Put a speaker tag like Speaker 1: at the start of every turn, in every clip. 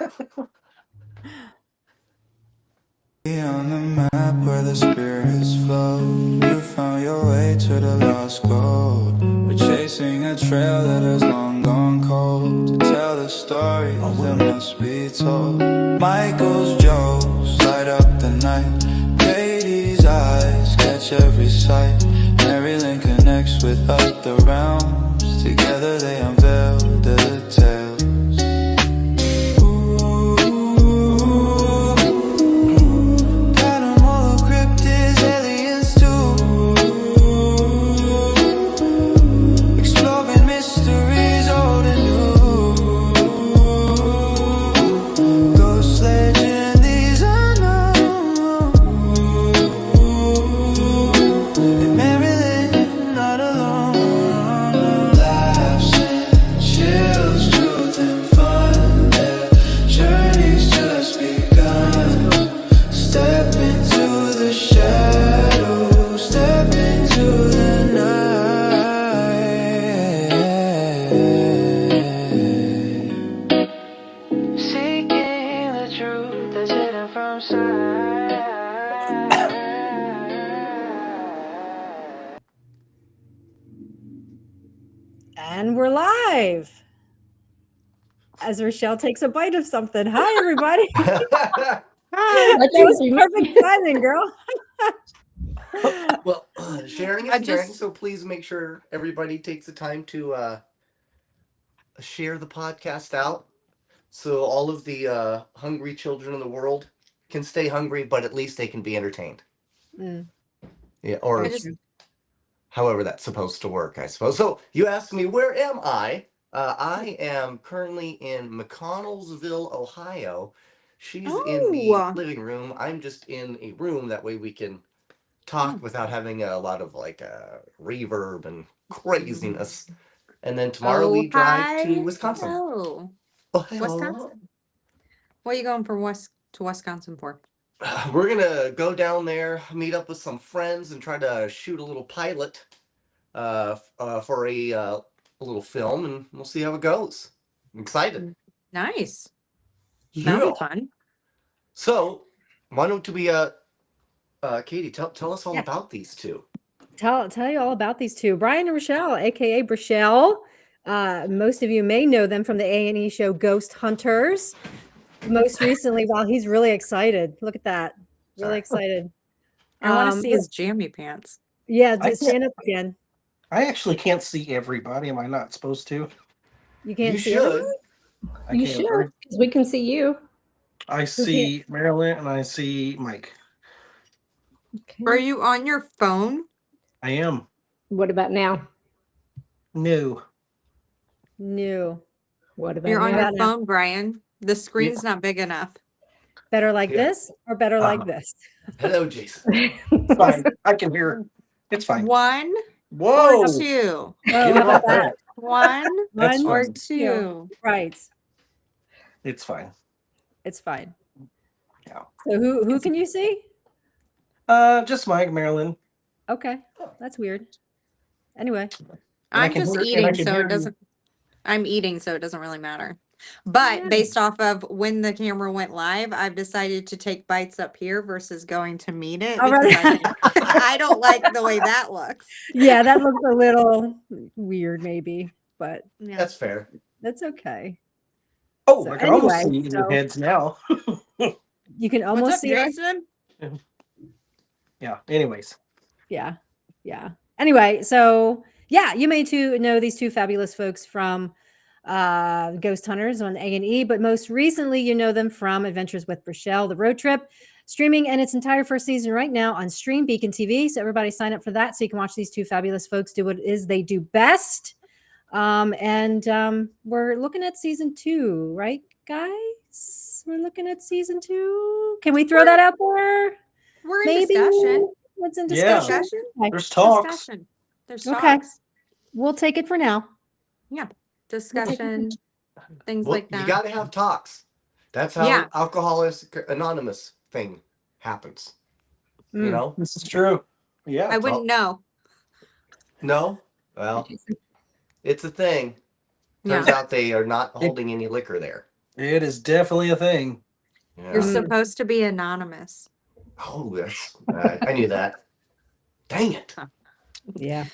Speaker 1: On the map where the spirits flow, you found your way to the lost gold. We're chasing a trail that has long gone cold. To tell the stories that must be told. Michael's jokes light up the night. Katie's eyes catch every sight. MaryLynn connects with other realms. Together they unveil the tales.
Speaker 2: And we're live. As Richel takes a bite of something. Hi, everybody. That was perfect timing, girl.
Speaker 3: Well, sharing is caring, so please make sure everybody takes the time to share the podcast out, so all of the hungry children in the world can stay hungry, but at least they can be entertained. Yeah, or however that's supposed to work, I suppose. So you asked me, where am I? I am currently in McConnellsville, Ohio. She's in the living room. I'm just in a room. That way we can talk without having a lot of reverb and craziness. And then tomorrow we drive to Wisconsin.
Speaker 4: Hello. Wisconsin. What are you going to Wisconsin for?
Speaker 3: We're gonna go down there, meet up with some friends, and try to shoot a little pilot for a little film, and we'll see how it goes. I'm excited.
Speaker 4: Nice. That'll be fun.
Speaker 3: So, why don't we, Katie, tell us all about these two.
Speaker 2: Tell you all about these two. Brian and Richel, aka Brichel. Most of you may know them from the A&E show Ghost Hunters. Most recently, wow, he's really excited. Look at that. Really excited.
Speaker 4: I want to see his jammy pants.
Speaker 2: Yeah, stand up again.
Speaker 5: I actually can't see everybody. Am I not supposed to?
Speaker 2: You can't
Speaker 3: You
Speaker 2: see
Speaker 3: should.
Speaker 2: everyone?
Speaker 6: You should, because we can see you.
Speaker 5: I see MaryLynn and I see Mike.
Speaker 2: Okay.
Speaker 4: Are you on your phone?
Speaker 5: I am.
Speaker 6: What about now?
Speaker 5: No.
Speaker 6: What about
Speaker 4: You're on
Speaker 6: now?
Speaker 4: your phone, Brian. The screen's not big enough.
Speaker 2: Better like this or better like this?
Speaker 3: Hello, Jason.
Speaker 5: Fine. I can hear. It's fine.
Speaker 4: One
Speaker 5: Whoa.
Speaker 4: or two.
Speaker 2: Whoa, how about that?
Speaker 4: One
Speaker 5: That's
Speaker 4: or
Speaker 5: fine.
Speaker 4: two.
Speaker 2: Right.
Speaker 5: It's fine.
Speaker 2: It's fine.
Speaker 5: Yeah.
Speaker 2: So who can you see?
Speaker 5: Just Mike, MaryLynn.
Speaker 2: Okay. that's weird. Anyway.
Speaker 4: I'm just eating, so it doesn't. I'm eating, so it doesn't really matter. But based off of when the camera went live, I've decided to take bites up here versus going to meet it.
Speaker 2: All
Speaker 4: Because
Speaker 2: right.
Speaker 4: I don't like the way that looks.
Speaker 2: Yeah, that looks a little weird, maybe, but
Speaker 3: That's fair.
Speaker 2: that's okay.
Speaker 5: Oh,
Speaker 2: So
Speaker 5: I can almost
Speaker 2: anyway,
Speaker 5: see your heads now.
Speaker 2: You can
Speaker 4: What's
Speaker 2: almost
Speaker 4: up,
Speaker 2: see it.
Speaker 4: Jason?
Speaker 5: Yeah. Anyways.
Speaker 2: Yeah. Anyway, so yeah, you may know these two fabulous folks from Ghost Hunters on A&E, but most recently you know them from Adventures with Brichel, the road trip, streaming in its entire first season right now on Stream Beacon TV. So everybody sign up for that so you can watch these two fabulous folks do what it is they do best. We're looking at season 2, right, guys? We're looking at season 2. Can we throw that out there?
Speaker 4: We're in discussion.
Speaker 2: What's in
Speaker 5: Yeah.
Speaker 2: discussion? Okay.
Speaker 5: There's talks.
Speaker 4: Discussion. There's
Speaker 2: Okay.
Speaker 4: talks.
Speaker 2: We'll take it for now.
Speaker 4: Yeah. Discussion. Things
Speaker 3: Well,
Speaker 4: like that.
Speaker 3: you got to have talks. That's how Alcoholics Anonymous thing happens. You know?
Speaker 5: This is true. Yeah.
Speaker 4: I wouldn't know.
Speaker 3: No? Well, it's a thing. Turns out they are not holding any liquor there.
Speaker 5: It is definitely a thing.
Speaker 4: You're
Speaker 3: Yeah.
Speaker 4: supposed to be anonymous.
Speaker 3: Oh, that's I knew that. Dang it.
Speaker 2: Yeah.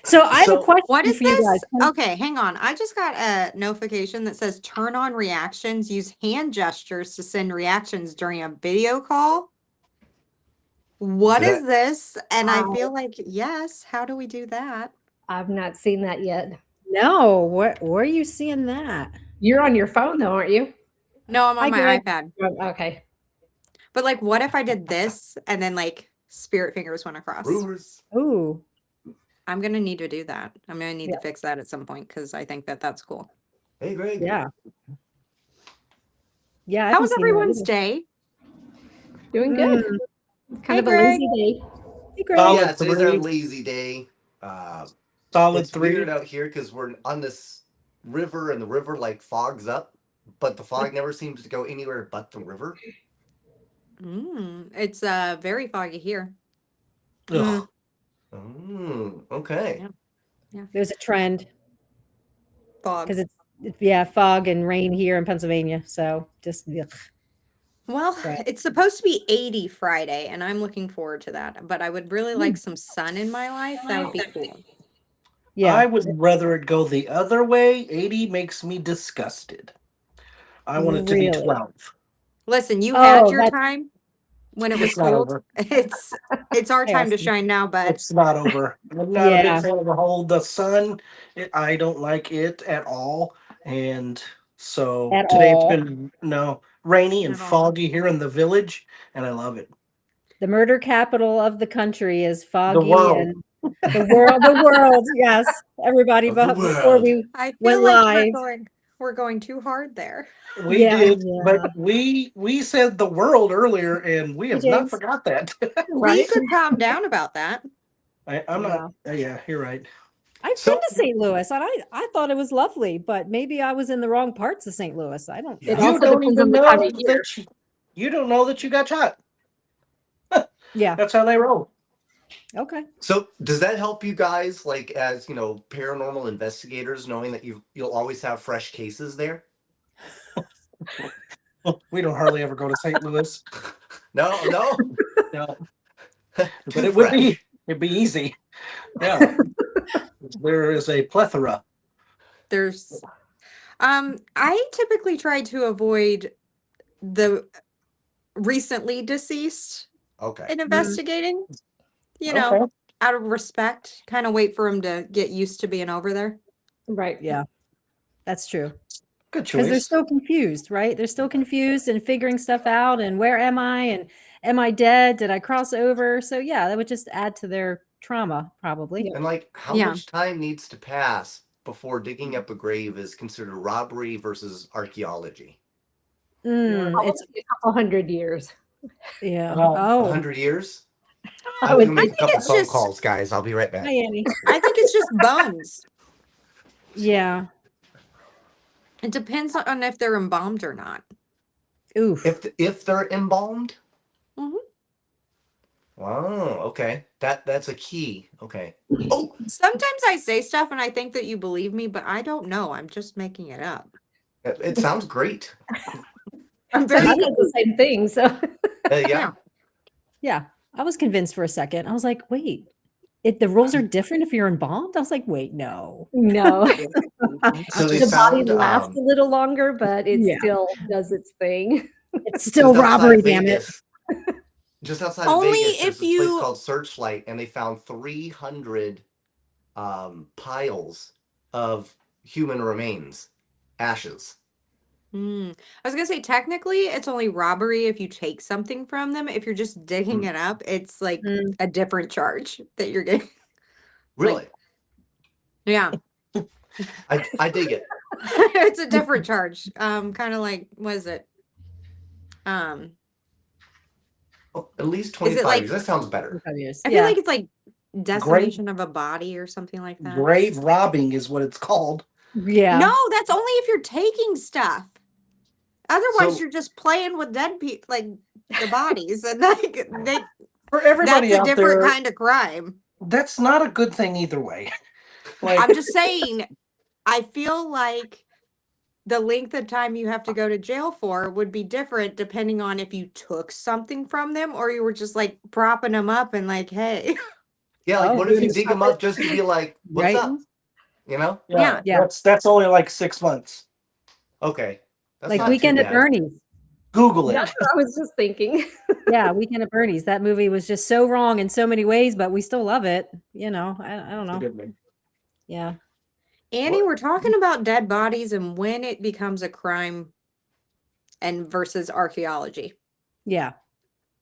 Speaker 2: So I have a
Speaker 3: So-
Speaker 2: question
Speaker 4: What is
Speaker 2: for you guys.
Speaker 4: this? Okay, hang on. I just got a notification that says turn on reactions. Use hand gestures to send reactions during a video call. What
Speaker 3: Did
Speaker 4: is this? And I
Speaker 6: Wow.
Speaker 4: feel like, yes, how do we do that?
Speaker 6: I've not seen that yet.
Speaker 2: No, where are you seeing that?
Speaker 6: You're on your phone though, aren't you?
Speaker 4: No, I'm
Speaker 2: Hi,
Speaker 4: on my
Speaker 2: Greg.
Speaker 4: iPad.
Speaker 6: Oh, okay.
Speaker 4: But like, what if I did this and then like spirit fingers went across?
Speaker 3: Brewers.
Speaker 2: Ooh.
Speaker 4: I'm going to need to do that. I'm going to need
Speaker 2: Yeah.
Speaker 4: to fix that at some point because I think that that's cool.
Speaker 3: Hey, Greg.
Speaker 2: Yeah. Yeah. I
Speaker 4: How
Speaker 2: haven't
Speaker 4: was
Speaker 2: seen that
Speaker 4: everyone's
Speaker 2: either.
Speaker 4: day?
Speaker 6: Doing good.
Speaker 2: Mm.
Speaker 6: Kind
Speaker 4: Hey,
Speaker 6: of a
Speaker 4: Greg.
Speaker 6: lazy day.
Speaker 2: Hey, Greg.
Speaker 5: Solid
Speaker 3: Yeah, today's our
Speaker 5: 3.
Speaker 3: lazy day.
Speaker 5: Solid
Speaker 3: It's
Speaker 5: 3.
Speaker 3: weird out here because we're on this river and the river like fogs up, but the fog never seems to go anywhere but the river.
Speaker 4: It's very foggy here.
Speaker 5: Ugh.
Speaker 3: Okay.
Speaker 4: Yeah.
Speaker 2: There's a trend
Speaker 4: Fog.
Speaker 2: because it's fog and rain here in Pennsylvania. So just ugh.
Speaker 4: Well,
Speaker 2: Right.
Speaker 4: it's supposed to be 80 Friday, and I'm looking forward to that. But I would really like some sun in my life. That would be cool.
Speaker 2: Yeah.
Speaker 5: I would rather it go the other way. 80 makes me disgusted. I want it to be
Speaker 2: Really?
Speaker 5: 12.
Speaker 4: Listen, you had
Speaker 2: Oh,
Speaker 4: your
Speaker 2: that-
Speaker 4: time when it was
Speaker 5: It's not
Speaker 4: cold.
Speaker 5: over.
Speaker 4: It's our time to
Speaker 2: Awesome.
Speaker 4: shine now, bud.
Speaker 5: It's not over. I'm not a
Speaker 2: Yeah.
Speaker 5: big fan of the sun. I don't like it at all. And so
Speaker 2: At
Speaker 5: today
Speaker 2: all.
Speaker 5: it's been rainy and
Speaker 4: At all.
Speaker 5: foggy here in the village, and I love it.
Speaker 2: The murder capital of the country is foggy
Speaker 5: world.
Speaker 2: and the world. Yes. Everybody,
Speaker 3: Of the
Speaker 2: but before
Speaker 3: world.
Speaker 2: we
Speaker 4: I feel
Speaker 2: went
Speaker 4: like
Speaker 2: live.
Speaker 4: we're going too hard there.
Speaker 5: We
Speaker 2: Yeah,
Speaker 5: did,
Speaker 2: yeah.
Speaker 5: but we said the world earlier, and we have not
Speaker 2: did.
Speaker 5: forgot that.
Speaker 4: We
Speaker 6: Right.
Speaker 4: could calm down about that.
Speaker 5: I'm not. Yeah, you're right.
Speaker 2: I've
Speaker 3: So-
Speaker 2: been to St. Louis and I thought it was lovely, but maybe I was in the wrong parts of St. Louis. I don't
Speaker 6: It
Speaker 2: know.
Speaker 5: You
Speaker 6: also
Speaker 5: don't
Speaker 6: depends
Speaker 5: even
Speaker 6: on the
Speaker 5: know
Speaker 6: time of year.
Speaker 5: that you don't know that you got shot.
Speaker 2: Yeah.
Speaker 5: That's how they roll.
Speaker 2: Okay.
Speaker 3: So does that help you guys, like as paranormal investigators, knowing that you'll always have fresh cases there?
Speaker 5: We don't hardly ever go to St. Louis.
Speaker 3: No.
Speaker 5: No.
Speaker 3: Too
Speaker 5: But it
Speaker 3: fresh.
Speaker 5: it'd be easy. Yeah. There is a plethora.
Speaker 4: There's I typically try to avoid the recently deceased
Speaker 3: Okay.
Speaker 4: in investigating. You know,
Speaker 5: Okay.
Speaker 4: out of respect, kind of wait for him to get used to being over there.
Speaker 6: Right.
Speaker 2: Yeah. That's true.
Speaker 5: Good
Speaker 2: Because they're
Speaker 5: choice.
Speaker 2: still confused, right? They're still confused and figuring stuff out and where am I and am I dead? Did I cross over? So yeah, that would just add to their trauma, probably.
Speaker 3: And like, how
Speaker 4: Yeah.
Speaker 3: much time needs to pass before digging up a grave is considered robbery versus archaeology?
Speaker 6: Probably
Speaker 2: It's
Speaker 6: a couple 100 years.
Speaker 2: yeah.
Speaker 5: Oh,
Speaker 3: 100 years?
Speaker 6: I
Speaker 3: I'm
Speaker 6: would
Speaker 3: gonna make a
Speaker 4: think
Speaker 3: couple
Speaker 4: it's
Speaker 3: phone
Speaker 4: just-
Speaker 3: calls, guys. I'll be right back.
Speaker 2: Hi, Annie.
Speaker 4: I think it's just bones.
Speaker 2: Yeah.
Speaker 4: It depends on if they're embalmed or not.
Speaker 2: Oof.
Speaker 3: If they're embalmed?
Speaker 4: Mhm.
Speaker 3: Wow. Okay. That's a key. Okay. Oh,
Speaker 4: Sometimes I say stuff and I think that you believe me, but I don't know. I'm just making it up.
Speaker 3: it sounds great.
Speaker 4: I'm
Speaker 6: So he
Speaker 4: very
Speaker 6: does the same thing. So
Speaker 3: Yeah.
Speaker 2: Yeah. I was convinced for a second. I was like, wait, the rules are different if you're embalmed? I was like, wait, no.
Speaker 6: no,
Speaker 3: So they
Speaker 6: the body
Speaker 3: found
Speaker 6: lasts a little longer, but it
Speaker 2: Yeah.
Speaker 6: still does its thing.
Speaker 2: It's still
Speaker 3: just outside
Speaker 2: robbery, damn it.
Speaker 3: Vegas. Just outside
Speaker 4: Only
Speaker 3: of Vegas,
Speaker 4: if
Speaker 3: there's this
Speaker 4: you-
Speaker 3: place called Searchlight, and they found 300 piles of human remains, ashes.
Speaker 4: I was gonna say technically it's only robbery if you take something from them. If you're just digging it up, it's like
Speaker 2: Mm.
Speaker 4: a different charge that you're getting.
Speaker 3: Really,
Speaker 4: Yeah.
Speaker 3: I dig it.
Speaker 4: It's a different charge. Kind of like, what is it?
Speaker 3: Oh, at least 25
Speaker 4: like-
Speaker 3: years. That sounds better.
Speaker 4: I feel
Speaker 2: Yeah.
Speaker 4: like it's like decimation of a body or something like that.
Speaker 5: Grave robbing is what it's called.
Speaker 2: Yeah.
Speaker 4: No, that's only if you're taking stuff. Otherwise,
Speaker 3: So-
Speaker 4: you're just playing with dead people, like the bodies, and like
Speaker 5: For everybody
Speaker 4: that's a
Speaker 5: out
Speaker 4: different
Speaker 5: there,
Speaker 4: kind of crime.
Speaker 5: that's not a good thing either way. Like,
Speaker 4: I'm just saying, I feel like the length of time you have to go to jail for would be different depending on if you took something from them or you were just like propping them up and like, hey.
Speaker 3: Yeah, like
Speaker 2: Oh,
Speaker 3: what if you
Speaker 5: goodness.
Speaker 3: dig them up just to be like, what's
Speaker 2: Right.
Speaker 3: up? You know?
Speaker 4: Yeah.
Speaker 2: Yeah.
Speaker 5: That's only like 6 months.
Speaker 3: Okay. That's
Speaker 2: Like
Speaker 3: not
Speaker 2: Weekend
Speaker 3: too
Speaker 2: at
Speaker 3: bad.
Speaker 2: Bernie's.
Speaker 5: Google it.
Speaker 6: That's what I was just thinking.
Speaker 2: Yeah, Weekend at Bernie's. That movie was just so wrong in so many ways, but we still love it. You know, I don't
Speaker 5: It's a
Speaker 2: know.
Speaker 5: good one.
Speaker 2: Yeah.
Speaker 4: Annie, we're talking about dead bodies and when it becomes a crime and versus archaeology.
Speaker 2: Yeah.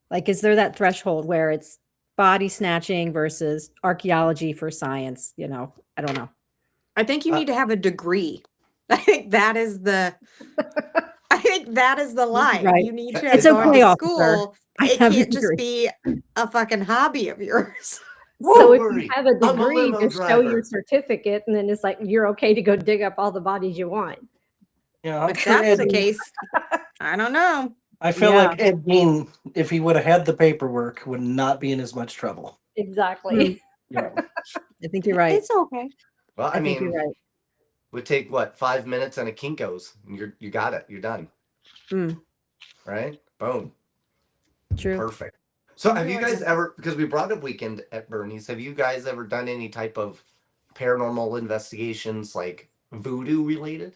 Speaker 2: Like, is there that threshold where it's body snatching versus archaeology for science? You know, I don't know.
Speaker 4: I think you need to have a degree. I think that is the line.
Speaker 2: Right.
Speaker 4: You need to
Speaker 3: It's
Speaker 4: have gone
Speaker 2: okay,
Speaker 4: to
Speaker 2: officer.
Speaker 4: school.
Speaker 2: I
Speaker 4: It
Speaker 2: have a
Speaker 4: can't just
Speaker 2: degree.
Speaker 4: be a fucking hobby of yours.
Speaker 6: So
Speaker 3: Don't
Speaker 6: if
Speaker 3: worry,
Speaker 6: you have a
Speaker 3: I'm a
Speaker 6: degree,
Speaker 3: limo
Speaker 6: just show your
Speaker 3: driver.
Speaker 6: certificate, and then it's like you're okay to go dig up all the bodies you want.
Speaker 5: Yeah, I'm
Speaker 4: If
Speaker 5: sure
Speaker 4: that's
Speaker 5: Ed,
Speaker 4: the case, I don't know.
Speaker 5: I feel
Speaker 2: Yeah.
Speaker 5: like Ed Gein, if he would have had the paperwork, would not be in as much trouble.
Speaker 6: Exactly.
Speaker 5: Yeah.
Speaker 2: I think you're right.
Speaker 4: It's okay.
Speaker 3: Well,
Speaker 2: I think you're
Speaker 3: mean,
Speaker 2: right.
Speaker 3: would take what, 5 minutes and a Kinko's. And you got it. You're done.
Speaker 2: Mm,
Speaker 3: Right? Boom.
Speaker 2: true.
Speaker 3: Perfect. So have
Speaker 4: feel
Speaker 3: you
Speaker 4: like
Speaker 3: guys ever, because we brought up Weekend at Bernie's, have you guys ever done any type of paranormal investigations, like voodoo related?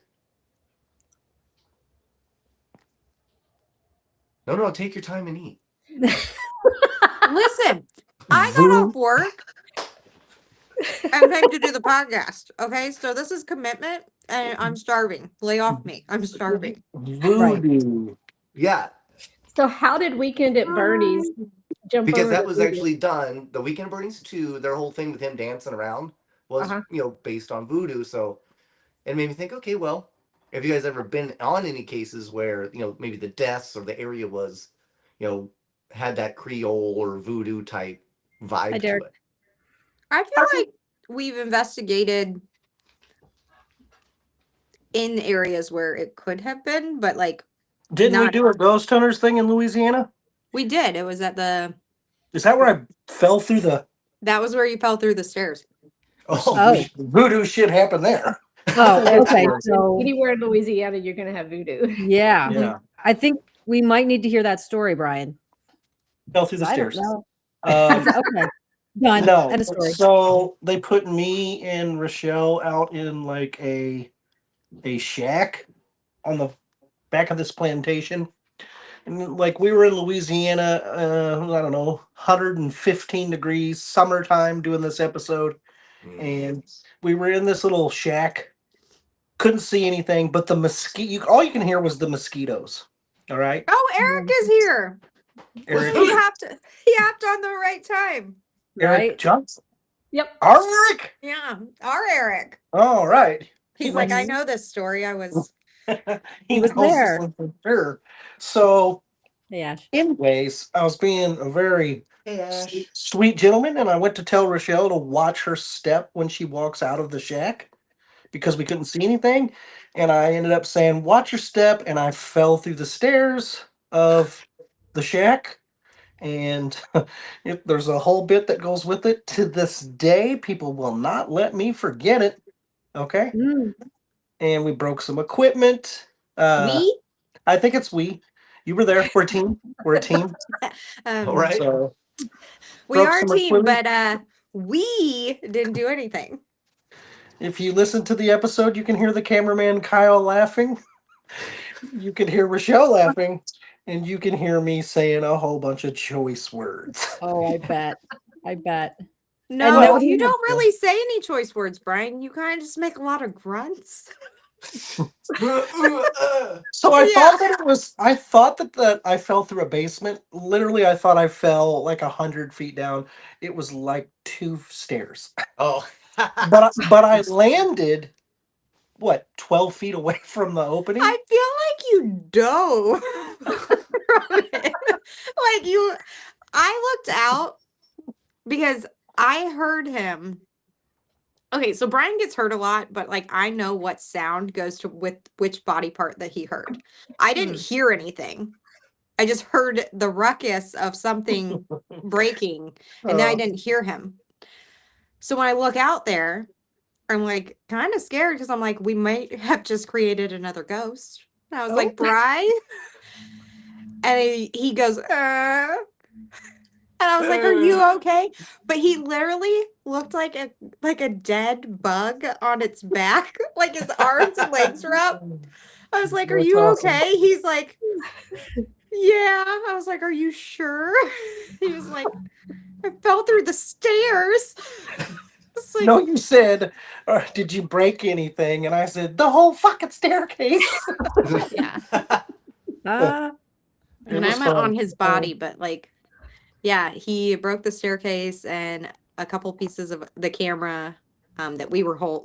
Speaker 3: No, take your time and eat.
Speaker 4: Listen, I got off work and came to do the podcast. Okay, so this is commitment, and I'm starving. Lay off me. I'm starving.
Speaker 5: Voodoo.
Speaker 3: Yeah,
Speaker 6: So how did Weekend at Bernie's jump
Speaker 3: because
Speaker 6: over
Speaker 3: that
Speaker 6: to
Speaker 3: was
Speaker 6: voodoo?
Speaker 3: actually done. The Weekend at Bernie's 2, their whole thing with him dancing around was,
Speaker 6: Uh-huh.
Speaker 3: based on voodoo. So it made me think, okay, well, have you guys ever been on any cases where, maybe the deaths or the area was, had that Creole or voodoo type
Speaker 2: Hi,
Speaker 3: vibe to
Speaker 2: Derek.
Speaker 3: it?
Speaker 4: I feel like we've investigated in areas where it could have been, but like
Speaker 5: Didn't we
Speaker 4: not.
Speaker 5: do a ghost hunters thing in Louisiana?
Speaker 4: We did. It was at the.
Speaker 5: Is that where I fell through the
Speaker 4: That was where you fell through the stairs.
Speaker 2: Oh.
Speaker 5: voodoo shit happened there?
Speaker 2: Oh,
Speaker 6: So
Speaker 2: okay. So
Speaker 6: anywhere in Louisiana, you're going to have voodoo.
Speaker 2: yeah.
Speaker 5: Yeah.
Speaker 2: I think we might need to hear that story, Brian.
Speaker 5: Fell through the
Speaker 2: I don't
Speaker 5: stairs.
Speaker 2: know.
Speaker 5: Um,
Speaker 2: Okay. Done.
Speaker 5: no.
Speaker 2: End of story.
Speaker 5: So they put me and Richel out in like a shack on the back of this plantation. And like we were in Louisiana, I don't know, 115 degrees, summertime doing this episode. And we were in this little shack. Couldn't see anything, but the mosquito, all you can hear was the mosquitoes. All right.
Speaker 4: Oh, Eric is here.
Speaker 5: Eric,
Speaker 4: He hopped on the right time.
Speaker 5: Eric
Speaker 2: Right?
Speaker 5: Johnson.
Speaker 6: Yep.
Speaker 5: Our Eric.
Speaker 4: Yeah, our Eric.
Speaker 5: All right.
Speaker 4: He's like, I know this story. I was.
Speaker 5: He
Speaker 2: was
Speaker 5: knows
Speaker 2: there.
Speaker 5: this one for sure. So,
Speaker 2: Hey, Ash.
Speaker 5: anyways, I was being a very
Speaker 3: Hey, Ash.
Speaker 5: sweet gentleman, and I went to tell Rochelle to watch her step when she walks out of the shack because we couldn't see anything. And I ended up saying, watch your step, and I fell through the stairs of the shack. And there's a whole bit that goes with it. To this day, people will not let me forget it. Okay.
Speaker 2: Mm.
Speaker 5: And we broke some equipment.
Speaker 4: We?
Speaker 5: I think it's we. You were there. We're a team. We're a team.
Speaker 3: All right.
Speaker 5: So
Speaker 4: We
Speaker 5: broke
Speaker 4: are a
Speaker 5: some
Speaker 4: team,
Speaker 5: equipment.
Speaker 4: but we didn't do anything.
Speaker 5: If you listen to the episode, you can hear the cameraman Kyle laughing. You can hear Rochelle laughing. And you can hear me saying a whole bunch of choice words.
Speaker 2: Oh, I bet. I bet.
Speaker 4: No,
Speaker 2: no-
Speaker 4: you don't really say any choice words, Brian. You kind of just make a lot of grunts.
Speaker 5: So I thought that I fell through a basement. Literally, I thought I fell like 100 feet down. It was like 2 stairs.
Speaker 3: Oh.
Speaker 5: But I landed, 12 feet away from the opening?
Speaker 4: I feel like you dove from it. I looked out because I heard him. Okay, so Brian gets hurt a lot, but like I know what sound goes to with which body part that he heard. I didn't hear anything. I just heard the ruckus of something breaking, and then I didn't hear him. So when I look out there, I'm like kind of scared because I'm like, we might have just created another ghost. And I was like, Bri, and he goes, and I was like, "Are you okay?" But he literally looked like a dead bug on its back, like his arms and legs were up. I was like, "Are
Speaker 5: That's
Speaker 4: you
Speaker 5: awesome.
Speaker 4: okay?" He's like, "Yeah." I was like, "Are you sure?" He was like, "I fell through the stairs." It's like,
Speaker 5: No, you said, did you break anything? And I said, the whole fucking staircase.
Speaker 4: yeah.
Speaker 2: Ah,
Speaker 5: It
Speaker 4: And I
Speaker 5: was
Speaker 4: meant on
Speaker 5: fun.
Speaker 4: his body, but like, yeah, he broke the staircase and a couple pieces of the camera that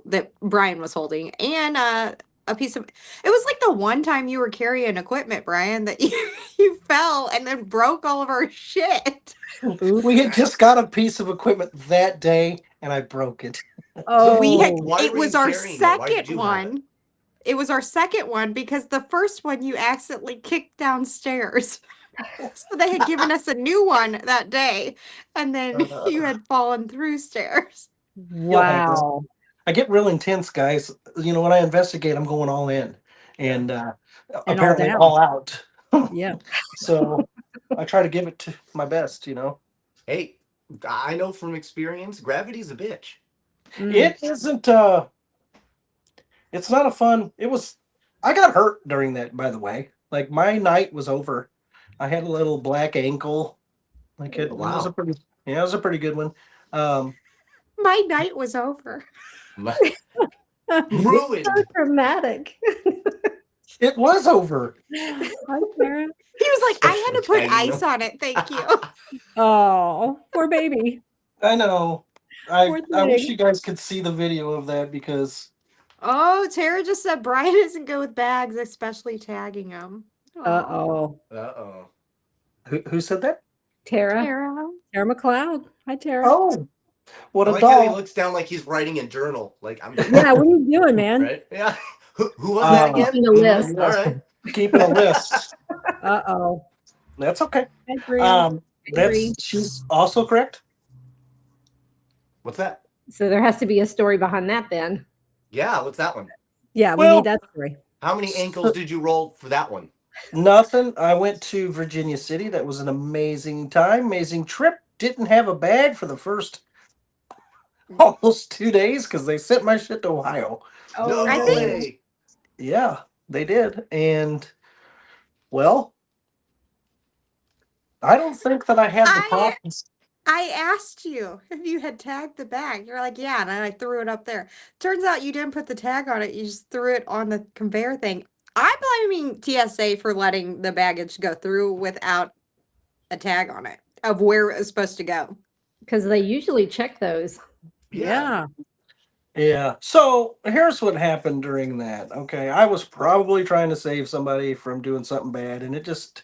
Speaker 4: that Brian was holding, and a piece of it was like the one time you were carrying equipment, Brian, that you fell and then broke all of our shit.
Speaker 5: We had just got a piece of equipment that day, and I broke it.
Speaker 2: oh,
Speaker 3: Why
Speaker 4: It
Speaker 3: were you
Speaker 4: was our
Speaker 3: carrying it? Why did
Speaker 4: second
Speaker 3: you have it?
Speaker 4: one. It was our second one because the first one you accidentally kicked downstairs. So they had given us a new one that day, and then you had fallen through stairs.
Speaker 5: You'll happen.
Speaker 2: wow.
Speaker 5: I get real intense, guys. You know, when I investigate, I'm going all in, and
Speaker 2: And all
Speaker 5: apparently
Speaker 2: down.
Speaker 5: all out.
Speaker 2: Yeah.
Speaker 5: So I try to give it to my best.
Speaker 3: Hey, I know from experience, gravity's a bitch.
Speaker 2: Mm.
Speaker 5: It isn't. It's not a fun. It was. I got hurt during that, by the way. Like my night was over. I had a little black ankle. Like it was a
Speaker 3: Wow.
Speaker 5: pretty. Yeah, it was a pretty good one. Um,
Speaker 4: My night was over.
Speaker 3: Ruined.
Speaker 6: So dramatic.
Speaker 5: it was over.
Speaker 2: Hi, Tara.
Speaker 4: He was like, I had to put
Speaker 3: Tagging
Speaker 4: ice
Speaker 3: them.
Speaker 4: on it. Thank you.
Speaker 2: Oh, poor baby.
Speaker 5: I know.
Speaker 2: Poor
Speaker 5: I wish
Speaker 2: thing.
Speaker 5: you guys could see the video of that because
Speaker 4: Oh, Tara just said Brian doesn't go with bags, especially tagging them.
Speaker 2: Uh-oh.
Speaker 3: Uh-oh.
Speaker 5: who said that?
Speaker 6: Tara.
Speaker 4: Tara.
Speaker 2: Tara McLeod. Hi, Tara.
Speaker 5: Oh, what
Speaker 3: I
Speaker 5: a
Speaker 3: like how he
Speaker 5: doll!
Speaker 3: looks down like he's writing a journal. Like, I'm doing
Speaker 2: Yeah, what are you doing, man?
Speaker 3: right? Yeah. Who was that again?
Speaker 6: Keeping a list.
Speaker 3: All right.
Speaker 5: Keeping a list.
Speaker 2: Uh-oh.
Speaker 5: That's okay.
Speaker 2: Hi, Bree.
Speaker 6: Bree.
Speaker 5: She's also correct.
Speaker 3: What's that?
Speaker 6: So there has to be a story behind that then.
Speaker 3: Yeah, what's that one?
Speaker 2: Yeah, we
Speaker 5: Well-
Speaker 2: need that story.
Speaker 3: How many ankles did you roll for that one?
Speaker 5: Nothing. I went to Virginia City. That was an amazing time, amazing trip. Didn't have a bag for the first almost 2 days because they sent my shit to Ohio.
Speaker 3: No
Speaker 4: I think-
Speaker 3: way.
Speaker 5: Yeah, they did. And well, I don't think that I had the
Speaker 4: I-
Speaker 5: problems.
Speaker 4: I asked you if you had tagged the bag. You're like, yeah, and I threw it up there. Turns out you didn't put the tag on it. You just threw it on the conveyor thing. I'm blaming TSA for letting the baggage go through without a tag on it of where it was supposed to go.
Speaker 6: Because they usually check those.
Speaker 2: Yeah.
Speaker 5: Yeah. So here's what happened during that. Okay. I was probably trying to save somebody from doing something bad, and it just,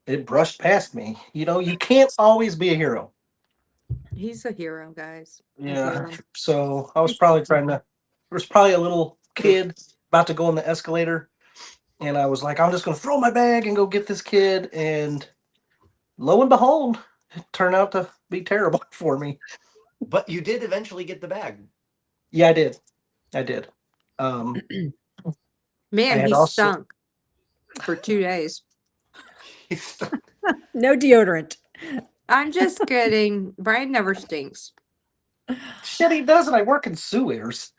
Speaker 5: it brushed past me. You can't always be a hero.
Speaker 4: He's a hero, guys. A
Speaker 5: Yeah.
Speaker 4: hero.
Speaker 5: So I was probably there was probably a little kid about to go on the escalator, and I was like, I'm just going to throw my bag and go get this kid. And lo and behold, it turned out to be terrible for me.
Speaker 3: But you did eventually get the bag.
Speaker 5: Yeah, I did. I did.
Speaker 4: Man,
Speaker 5: had
Speaker 4: he
Speaker 5: also-
Speaker 4: stunk for 2 days.
Speaker 2: No deodorant.
Speaker 4: I'm just kidding. Brian never stinks.
Speaker 5: Shit, he doesn't. I work in sewers.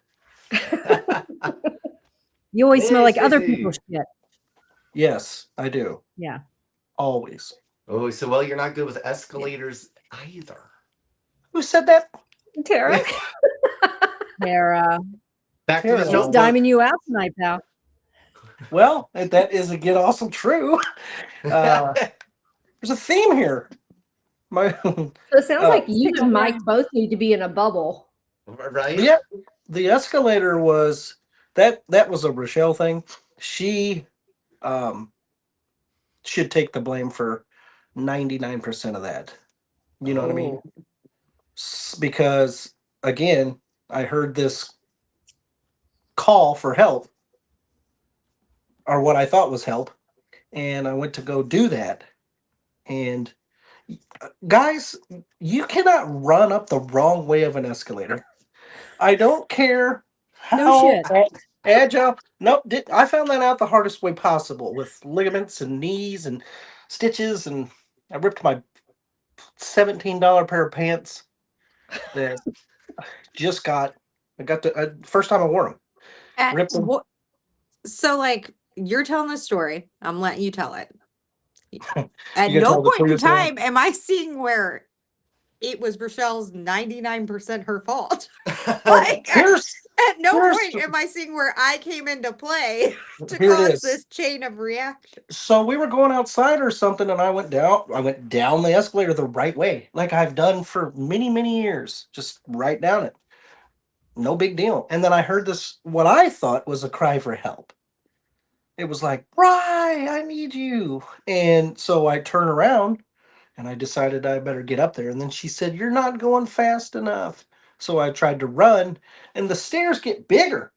Speaker 2: You always smell like other
Speaker 3: Hey.
Speaker 2: people's shit.
Speaker 5: Yes, I do.
Speaker 2: Yeah.
Speaker 5: Always.
Speaker 3: Oh, so well, you're not good with escalators either.
Speaker 5: Who said that?
Speaker 6: Tara.
Speaker 2: Tara.
Speaker 3: Back to
Speaker 5: Terrible.
Speaker 3: the
Speaker 2: She's
Speaker 3: notebook.
Speaker 2: diming you out tonight, pal.
Speaker 5: Well, that is again also true. There's a theme here. My
Speaker 6: So it sounds
Speaker 5: Oh.
Speaker 6: like you and Mike both need to be in a bubble.
Speaker 3: Right?
Speaker 5: yeah, the escalator was that was a Richel thing. She should take the blame for 99% of that. You know what I mean? Because again, I heard this call for help, or what I thought was help, and I went to go do that. And Guys, you cannot run up the wrong way of an escalator. I don't care
Speaker 2: No
Speaker 5: how
Speaker 2: shit.
Speaker 5: agile. Nope, I found that out the hardest way possible with ligaments and knees and stitches, and I ripped my $17 pair of pants that just got. I got the first time I wore them.
Speaker 4: At
Speaker 5: Ripped them.
Speaker 4: what? So, like, you're telling the story. I'm letting you tell it. At
Speaker 5: You gotta
Speaker 4: no
Speaker 5: tell the
Speaker 4: point in
Speaker 5: truth, man.
Speaker 4: time am I seeing where it was Rochelle's 99% her fault. Like,
Speaker 5: Here's
Speaker 4: at no
Speaker 5: here's
Speaker 4: point am I seeing where I came into play to
Speaker 5: here it
Speaker 4: cause
Speaker 5: is.
Speaker 4: this chain of reaction.
Speaker 5: So we were going outside or something, and I went down. I went down the escalator the right way, like I've done for many, many years. Just right down it. No big deal. And then I heard this, what I thought was a cry for help. It was like, Bri, I need you. And so I turn around and I decided I better get up there. And then she said, you're not going fast enough. So I tried to run, and the stairs get bigger.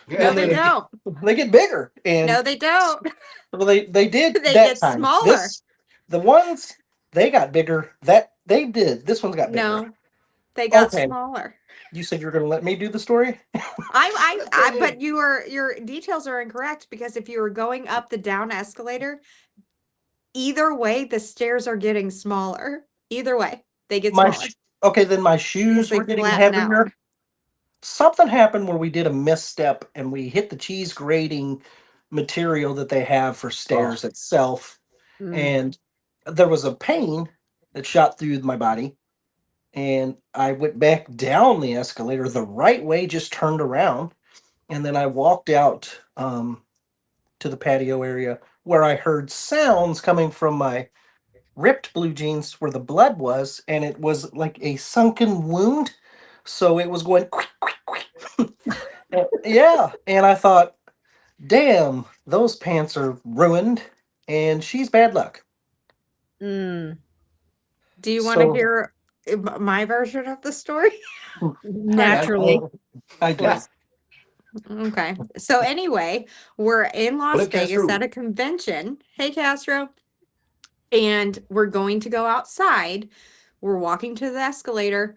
Speaker 4: No,
Speaker 5: And
Speaker 4: they
Speaker 5: they
Speaker 4: don't.
Speaker 5: they get bigger. And
Speaker 4: No, they don't.
Speaker 5: well, they did
Speaker 4: They
Speaker 5: that
Speaker 4: get
Speaker 5: time.
Speaker 4: smaller.
Speaker 5: The ones they got bigger. That they did. This one's got bigger.
Speaker 4: No, they got
Speaker 5: Okay.
Speaker 4: smaller.
Speaker 5: You said you were going to let me do the story.
Speaker 4: But your details are incorrect, because if you were going up the down escalator, either way, the stairs are getting smaller. Either way, they get
Speaker 5: My
Speaker 4: smaller.
Speaker 5: okay, then my shoes
Speaker 4: they
Speaker 5: were getting
Speaker 4: flatten out.
Speaker 5: heavier. Something happened where we did a misstep and we hit the cheese grating material that they have for stairs itself,
Speaker 2: Mm.
Speaker 5: and there was a pain that shot through my body, and I went back down the escalator the right way, just turned around, and then I walked out to the patio area where I heard sounds coming from my ripped blue jeans where the blood was, and it was like a sunken wound. So it was going quick, quick, quick. Yeah. And I thought, damn, those pants are ruined, and she's bad luck.
Speaker 2: Mm.
Speaker 4: Do you want to
Speaker 5: So
Speaker 4: hear my version of the story?
Speaker 2: Naturally.
Speaker 5: I guess.
Speaker 4: Okay. So anyway, we're in Las
Speaker 3: up,
Speaker 4: Vegas
Speaker 3: Castro?
Speaker 4: at a convention. Hey, Castro. And we're going to go outside. We're walking to the escalator.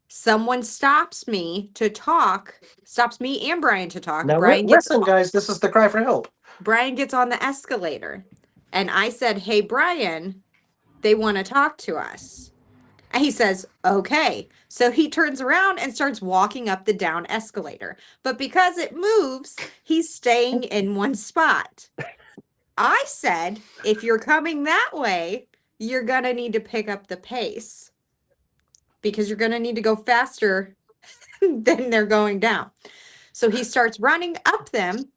Speaker 4: Someone stops me to talk, stops me and Brian to talk.
Speaker 5: Now listen, guys, this is the cry for help.
Speaker 4: Brian gets on the escalator, and I said, hey, Brian, they want to talk to us. And he says, okay. So he turns around and starts walking up the down escalator. But because it moves, he's staying in one spot. I said, if you're coming that way, you're going to need to pick up the pace, because you're going to need to go faster than they're going down. So he starts running up them,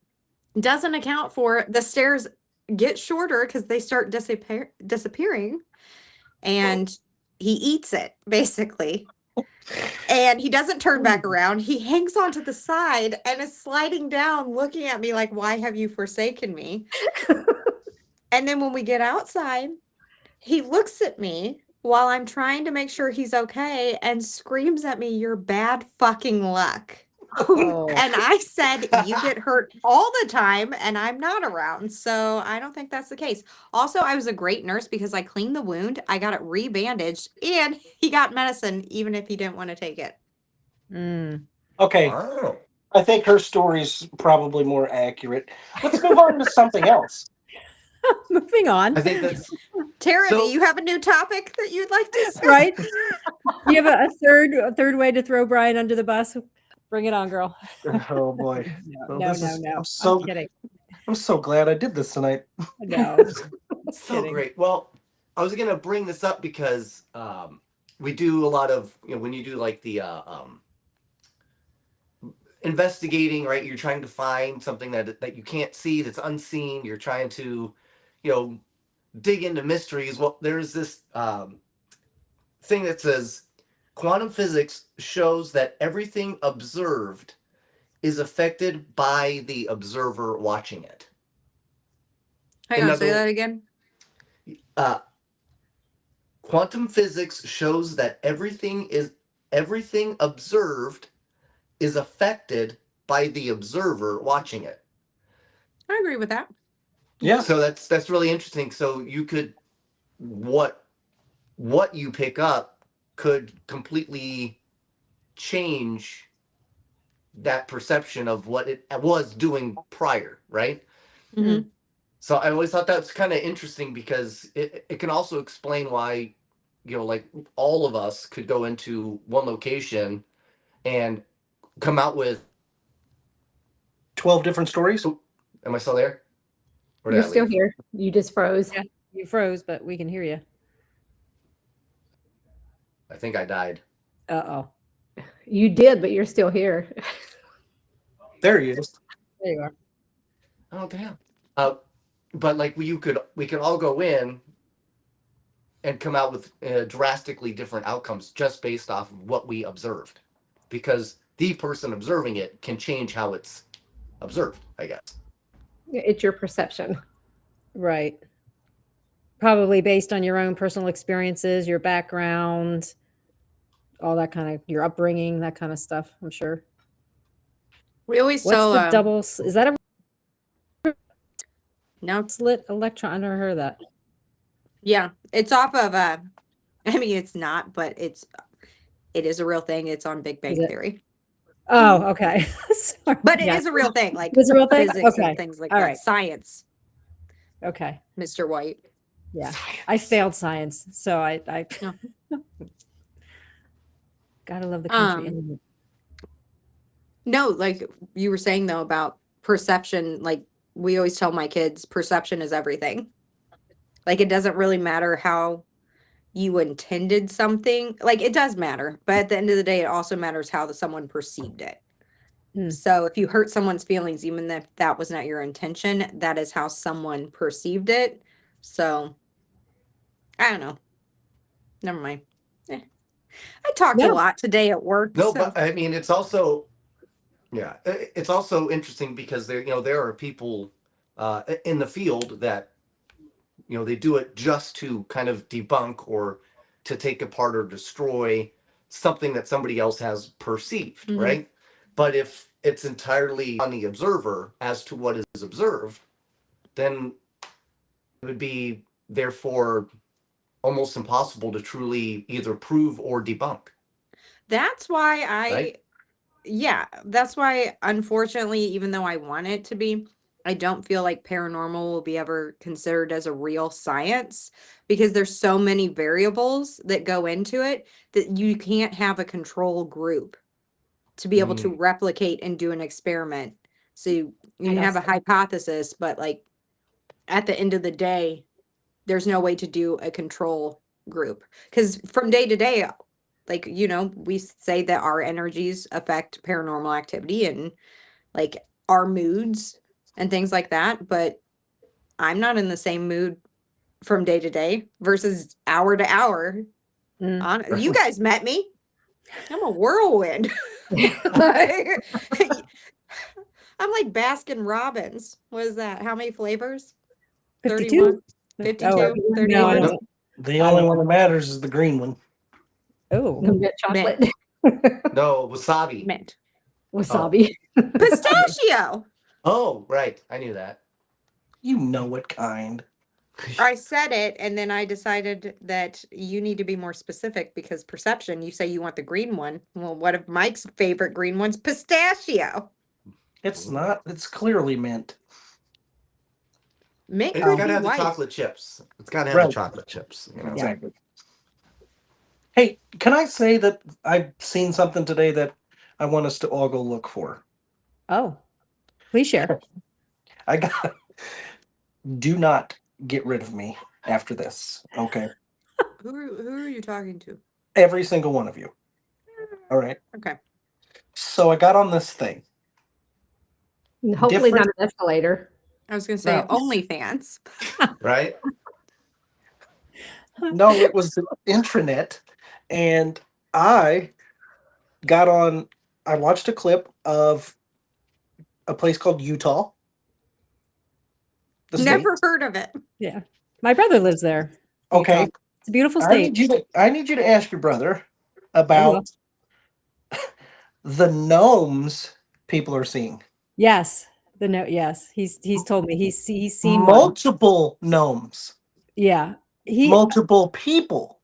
Speaker 4: doesn't account for the stairs get shorter because they start disappearing, and he eats it basically. And he doesn't turn back around. He hangs onto the side and is sliding down, looking at me like, why have you forsaken me? And then when we get outside, he looks at me while I'm trying to make sure he's okay and screams at me, you're bad fucking luck.
Speaker 2: Oh.
Speaker 4: And I said, you get hurt all the time and I'm not around. So I don't think that's the case. Also, I was a great nurse because I cleaned the wound. I got it re-bandaged, and he got medicine even if he didn't want to take it.
Speaker 2: Mm.
Speaker 5: Okay.
Speaker 3: Oh.
Speaker 5: I think her story's probably more accurate. Let's move on to something else.
Speaker 2: Moving on.
Speaker 3: I think that's
Speaker 4: Tara,
Speaker 3: So-
Speaker 4: do you have a new topic that you'd like to discuss?
Speaker 2: Right? You have a third way to throw Brian under the bus. Bring it on, girl.
Speaker 5: Oh boy.
Speaker 2: No,
Speaker 5: Well,
Speaker 2: no.
Speaker 5: I'm
Speaker 2: I'm kidding.
Speaker 5: I'm so glad I did this tonight.
Speaker 2: No.
Speaker 3: so
Speaker 2: Kidding.
Speaker 3: great. Well, I was gonna bring this up because we do a lot of, when you do like the investigating, right? You're trying to find something that you can't see, that's unseen. You're trying to, dig into mysteries. Well, there's this thing that says quantum physics shows that everything observed is affected by the observer watching it.
Speaker 4: Hang on, say that again.
Speaker 3: Quantum physics shows that everything observed is affected by the observer watching it.
Speaker 4: I agree with that.
Speaker 5: Yeah.
Speaker 3: So that's really interesting. So you could, what what you pick up could completely change that perception of what it was doing prior, right?
Speaker 4: Mhm.
Speaker 3: So I always thought that's kind of interesting because it can also explain why, like all of us could go into one location and come out with
Speaker 5: 12 different stories.
Speaker 3: am I still there? Or did
Speaker 6: You're
Speaker 3: I
Speaker 6: still
Speaker 3: leave?
Speaker 6: here. You just froze.
Speaker 2: Yeah. You froze, but we can hear you.
Speaker 3: I think I died.
Speaker 2: Uh-oh.
Speaker 6: You did, but you're still here.
Speaker 5: There he is.
Speaker 2: There you are.
Speaker 3: Oh damn. But like we could all go in and come out with drastically different outcomes just based off of what we observed, because the person observing it can change how it's observed, I guess.
Speaker 6: It's your perception.
Speaker 2: Right. Probably based on your own personal experiences, your background, all that kind of, your upbringing, that kind of stuff, I'm sure.
Speaker 4: We always
Speaker 2: What's
Speaker 4: tell
Speaker 2: the double, is that a
Speaker 4: no,
Speaker 2: slit electron? I never heard of that.
Speaker 4: yeah, it's off of I mean it's not, but it is a real thing. It's on Big Bang
Speaker 2: Is it?
Speaker 4: Theory.
Speaker 2: Oh, okay. Sorry.
Speaker 4: But it
Speaker 2: Yeah.
Speaker 4: is a real thing, like
Speaker 2: It's a real thing?
Speaker 4: physics
Speaker 2: Okay.
Speaker 4: and things like
Speaker 2: All
Speaker 4: that.
Speaker 2: right.
Speaker 4: Science,
Speaker 2: Okay.
Speaker 4: Mr. White.
Speaker 2: Yeah. I failed science, so I
Speaker 4: No.
Speaker 2: gotta love the country.
Speaker 4: No, like you were saying though about perception, like we always tell my kids, perception is everything. Like it doesn't really matter how you intended something. Like it does matter, but at the end of the day, it also matters how someone perceived it.
Speaker 2: Hmm.
Speaker 4: So if you hurt someone's feelings, even if that was not your intention, that is how someone perceived it. So I don't know. Never mind. I talked a
Speaker 2: No.
Speaker 4: lot today at work.
Speaker 3: No,
Speaker 4: so-
Speaker 3: but I mean it's also it's also interesting because there are people in the field that they do it just to kind of debunk or to take apart or destroy something that somebody else has perceived,
Speaker 4: Mhm.
Speaker 3: right? But if it's entirely on the observer as to what is observed, then it would be therefore almost impossible to truly either prove or debunk.
Speaker 4: That's why
Speaker 3: Right.
Speaker 4: that's why, unfortunately, even though I want it to be, I don't feel like paranormal will be ever considered as a real science because there's so many variables that go into it that you can't have a control group to be able to replicate and do an experiment. So you can have a hypothesis, but like at the end of the day, there's no way to do a control group because from day to day, like we say that our energies affect paranormal activity and like our moods and things like that, but I'm not in the same mood from day to day versus hour to hour.
Speaker 2: Mm.
Speaker 4: You guys met me. I'm a whirlwind. I'm like Baskin Robbins. What is that? How many flavors?
Speaker 2: 52?
Speaker 4: 52,
Speaker 2: Oh,
Speaker 4: 31.
Speaker 2: no, I don't.
Speaker 5: The only one that matters is the green one.
Speaker 2: Oh,
Speaker 6: Mint chocolate.
Speaker 3: No, wasabi.
Speaker 4: Mint.
Speaker 6: Wasabi.
Speaker 4: Pistachio.
Speaker 3: Oh, right. I knew that.
Speaker 5: You know what kind.
Speaker 4: I said it, and then I decided that you need to be more specific because perception, you say you want the green one. Well, one of Mike's favorite green ones, pistachio.
Speaker 5: It's not. It's clearly mint.
Speaker 4: Mint
Speaker 3: It's
Speaker 4: could
Speaker 3: got to
Speaker 4: be
Speaker 3: have the
Speaker 4: white.
Speaker 3: chocolate chips. It's got to have
Speaker 5: Right.
Speaker 3: the chocolate chips.
Speaker 5: Exactly. Hey, can I say that I've seen something today that I want us to all go look for?
Speaker 2: oh, please share.
Speaker 5: I got. Do not get rid of me after this. Okay.
Speaker 4: Who are you talking to?
Speaker 5: Every single one of you. All right.
Speaker 4: Okay.
Speaker 5: So I got on this thing.
Speaker 6: Hopefully not
Speaker 5: Different-
Speaker 6: an escalator.
Speaker 4: I was going to say
Speaker 5: No.
Speaker 4: OnlyFans.
Speaker 3: Right?
Speaker 5: No, it was the intranet, and I got on. I watched a clip of a place called Utah. The
Speaker 4: Never
Speaker 5: state.
Speaker 4: heard of it.
Speaker 2: Yeah. My brother lives there.
Speaker 5: Okay.
Speaker 2: Utah. It's a beautiful
Speaker 5: I
Speaker 2: state.
Speaker 5: need you to ask your brother
Speaker 2: will.
Speaker 5: about the gnomes people are seeing.
Speaker 2: Yes. The note. Yes. He's told me he's seen one.
Speaker 5: Multiple gnomes.
Speaker 2: Yeah. He
Speaker 5: Multiple people.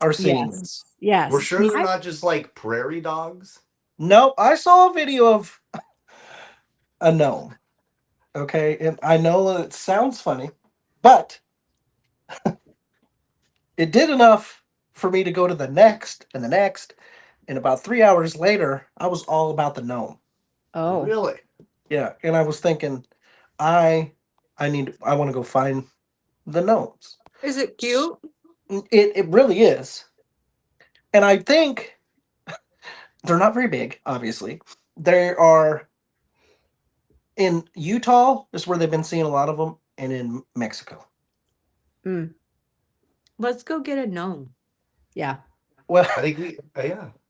Speaker 5: are seeing this.
Speaker 2: Yes.
Speaker 3: We're sure they're
Speaker 2: I-
Speaker 3: not just like prairie dogs.
Speaker 5: Nope, I saw a video of a gnome. Okay, and I know it sounds funny, but it did enough for me to go to the next and the next. And about 3 hours later, I was all about the gnome.
Speaker 2: Oh.
Speaker 3: Really?
Speaker 5: Yeah, and I was thinking, I want to go find the gnomes.
Speaker 4: Is it cute?
Speaker 5: It really is, and I think they're not very big. Obviously, they are in Utah. Is where they've been seeing a lot of them, and in Mexico.
Speaker 2: Mm,
Speaker 4: Let's go get a gnome.
Speaker 2: yeah.
Speaker 5: Well,
Speaker 3: I think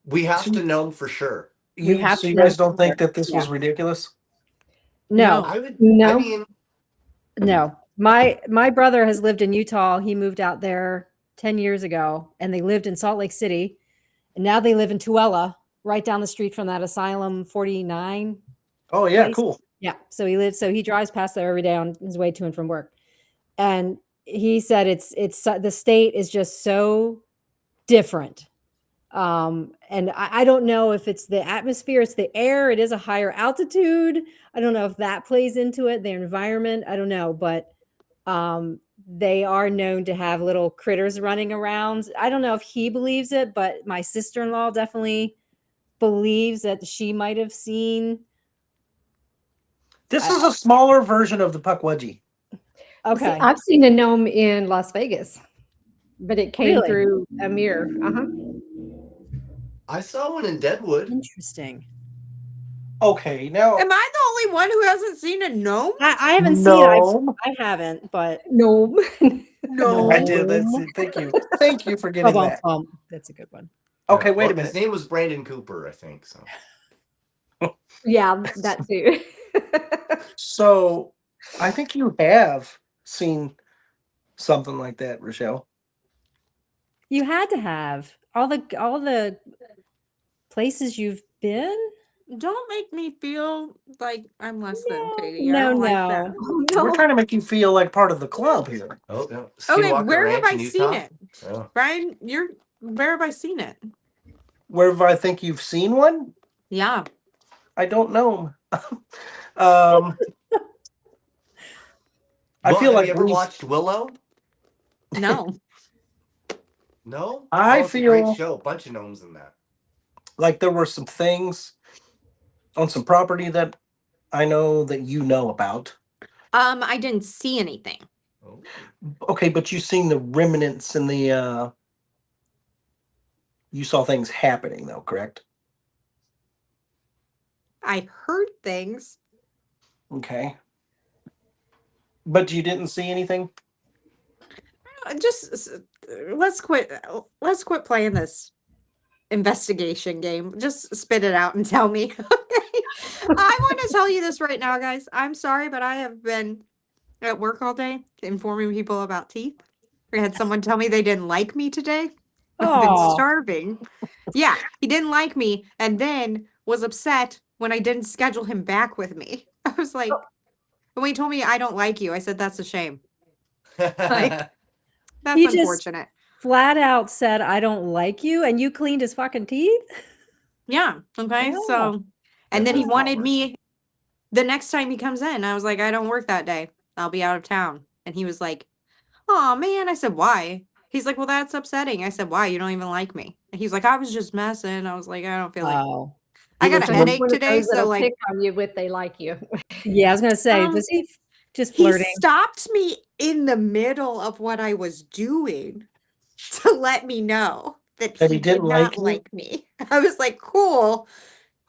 Speaker 3: we have to know for sure.
Speaker 2: We have
Speaker 5: so
Speaker 2: to
Speaker 5: you guys
Speaker 2: know
Speaker 5: don't think
Speaker 2: for
Speaker 5: that this
Speaker 2: sure.
Speaker 5: was ridiculous?
Speaker 2: No.
Speaker 3: I would.
Speaker 6: No.
Speaker 3: I mean,
Speaker 2: No. My brother has lived in Utah. He moved out there 10 years ago, and they lived in Salt Lake City. And now they live in Tooele, right down the street from that Asylum 49.
Speaker 5: Oh yeah,
Speaker 2: Place.
Speaker 5: cool.
Speaker 2: Yeah. So he drives past there every day on his way to and from work. And he said it's the state is just so different. And I don't know if it's the atmosphere, it's the air, it is a higher altitude. I don't know if that plays into it, the environment, I don't know, but they are known to have little critters running around. I don't know if he believes it, but my sister-in-law definitely believes that she might have seen.
Speaker 5: This is a smaller version of the Puckwudgie.
Speaker 2: Okay.
Speaker 6: See, I've seen a gnome in Las Vegas, but it came
Speaker 2: Really?
Speaker 6: through a mirror.
Speaker 3: I saw one in Deadwood.
Speaker 2: Interesting.
Speaker 5: Okay, now
Speaker 4: Am I the only one who hasn't seen a gnome?
Speaker 2: I haven't seen it.
Speaker 5: gnome.
Speaker 2: I haven't, but
Speaker 6: Gnome.
Speaker 4: No.
Speaker 5: I did. That's it. Thank you. Thank you for getting that.
Speaker 2: That's a good one.
Speaker 5: Okay,
Speaker 3: Yeah,
Speaker 5: wait a
Speaker 3: well,
Speaker 5: minute.
Speaker 3: His name was Brandon Cooper, I think. So
Speaker 6: Yeah, that too.
Speaker 5: So, I think you have seen something like that, Richel.
Speaker 2: You had to have all the places you've been.
Speaker 4: Don't make me feel like I'm less than Katie.
Speaker 2: No,
Speaker 4: I don't like
Speaker 2: no.
Speaker 4: that.
Speaker 6: Oh,
Speaker 5: We're
Speaker 6: no.
Speaker 5: trying to make you feel like part of the club here.
Speaker 3: oh yeah.
Speaker 4: Okay,
Speaker 3: Skinwalker
Speaker 4: where have
Speaker 3: Ranch
Speaker 4: I
Speaker 3: in
Speaker 4: seen
Speaker 3: Utah?
Speaker 4: it?
Speaker 3: Yeah.
Speaker 4: Brian, where have I seen it?
Speaker 5: Where have I think you've seen one?
Speaker 4: Yeah.
Speaker 5: I don't know. I
Speaker 3: Well,
Speaker 5: feel
Speaker 3: have
Speaker 5: like
Speaker 3: you ever
Speaker 5: we-
Speaker 3: watched Willow?
Speaker 4: No.
Speaker 3: No.
Speaker 5: I
Speaker 3: It's a great
Speaker 5: feel
Speaker 3: show. A bunch of gnomes in that.
Speaker 5: like there were some things on some property that I know that you know about.
Speaker 4: I didn't see anything.
Speaker 3: Oh.
Speaker 5: Okay, but you seen the remnants and the you saw things happening though, correct?
Speaker 4: I heard things.
Speaker 5: Okay. But you didn't see anything?
Speaker 4: Just let's quit playing this investigation game. Just spit it out and tell me. Okay. I want to tell you this right now, guys. I'm sorry, but I have been at work all day informing people about teeth. I had someone tell me they didn't like me today. I've been
Speaker 2: Oh.
Speaker 4: starving. Yeah, he didn't like me and then was upset when I didn't schedule him back with me. I was like, when he told me I don't like you, I said, that's a shame. Like, that's
Speaker 2: He just-
Speaker 4: unfortunate.
Speaker 2: Flat out said, "I don't like you," and you cleaned his fucking teeth.
Speaker 4: Yeah. Okay.
Speaker 2: Yeah.
Speaker 4: So, and then he
Speaker 3: That's not
Speaker 4: wanted
Speaker 3: work.
Speaker 4: me the next time he comes in. I was like, I don't work that day. I'll be out of town. And he was like, oh man. I said, why? He's like, well, that's upsetting. I said, why? You don't even like me. And he's like, I was just messing. I was like, I don't feel like
Speaker 2: Oh,
Speaker 4: I
Speaker 5: He
Speaker 4: got
Speaker 5: was
Speaker 4: a
Speaker 5: one-
Speaker 4: headache
Speaker 6: One of
Speaker 4: today.
Speaker 6: those
Speaker 4: So
Speaker 6: that'll
Speaker 4: like,
Speaker 6: pick on you if they like you.
Speaker 2: yeah. I was gonna say, was he just flirting?
Speaker 4: he stopped me in the middle of what I was doing to let me know that
Speaker 5: That
Speaker 4: he
Speaker 5: he
Speaker 4: did
Speaker 5: didn't
Speaker 4: not
Speaker 5: like you?
Speaker 4: like me. I was like, cool.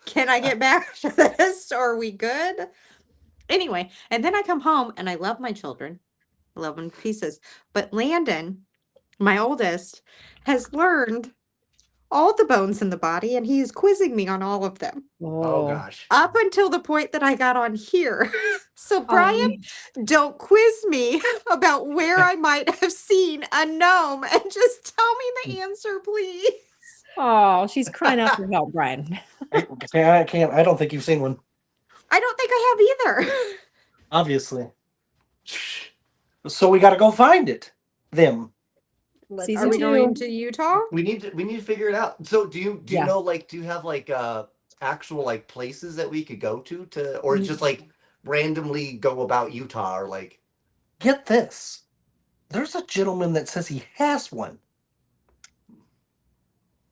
Speaker 4: Can I get back to this? Are we good? Anyway, and then I come home and I love my children. I love them to pieces. But Landon, my oldest, has learned all the bones in the body and he's quizzing me on all of them.
Speaker 3: Oh gosh.
Speaker 4: Up until the point that I got on here. So Brian,
Speaker 2: Um,
Speaker 4: don't quiz me about where I might have seen a gnome and just tell me the answer, please.
Speaker 2: oh, she's crying out for help, Brian.
Speaker 5: I can't. I don't think you've seen one.
Speaker 4: I don't think I have either.
Speaker 5: Obviously. So we got to go find it. Them.
Speaker 2: Season
Speaker 4: Are we
Speaker 2: 2.
Speaker 4: going to Utah?
Speaker 3: We need to figure it out. So do you
Speaker 2: Yeah.
Speaker 3: know, like, do you have like actual like places that we could go to or
Speaker 2: Mm.
Speaker 3: just like randomly go about Utah or like
Speaker 5: Get this. There's a gentleman that says he has one.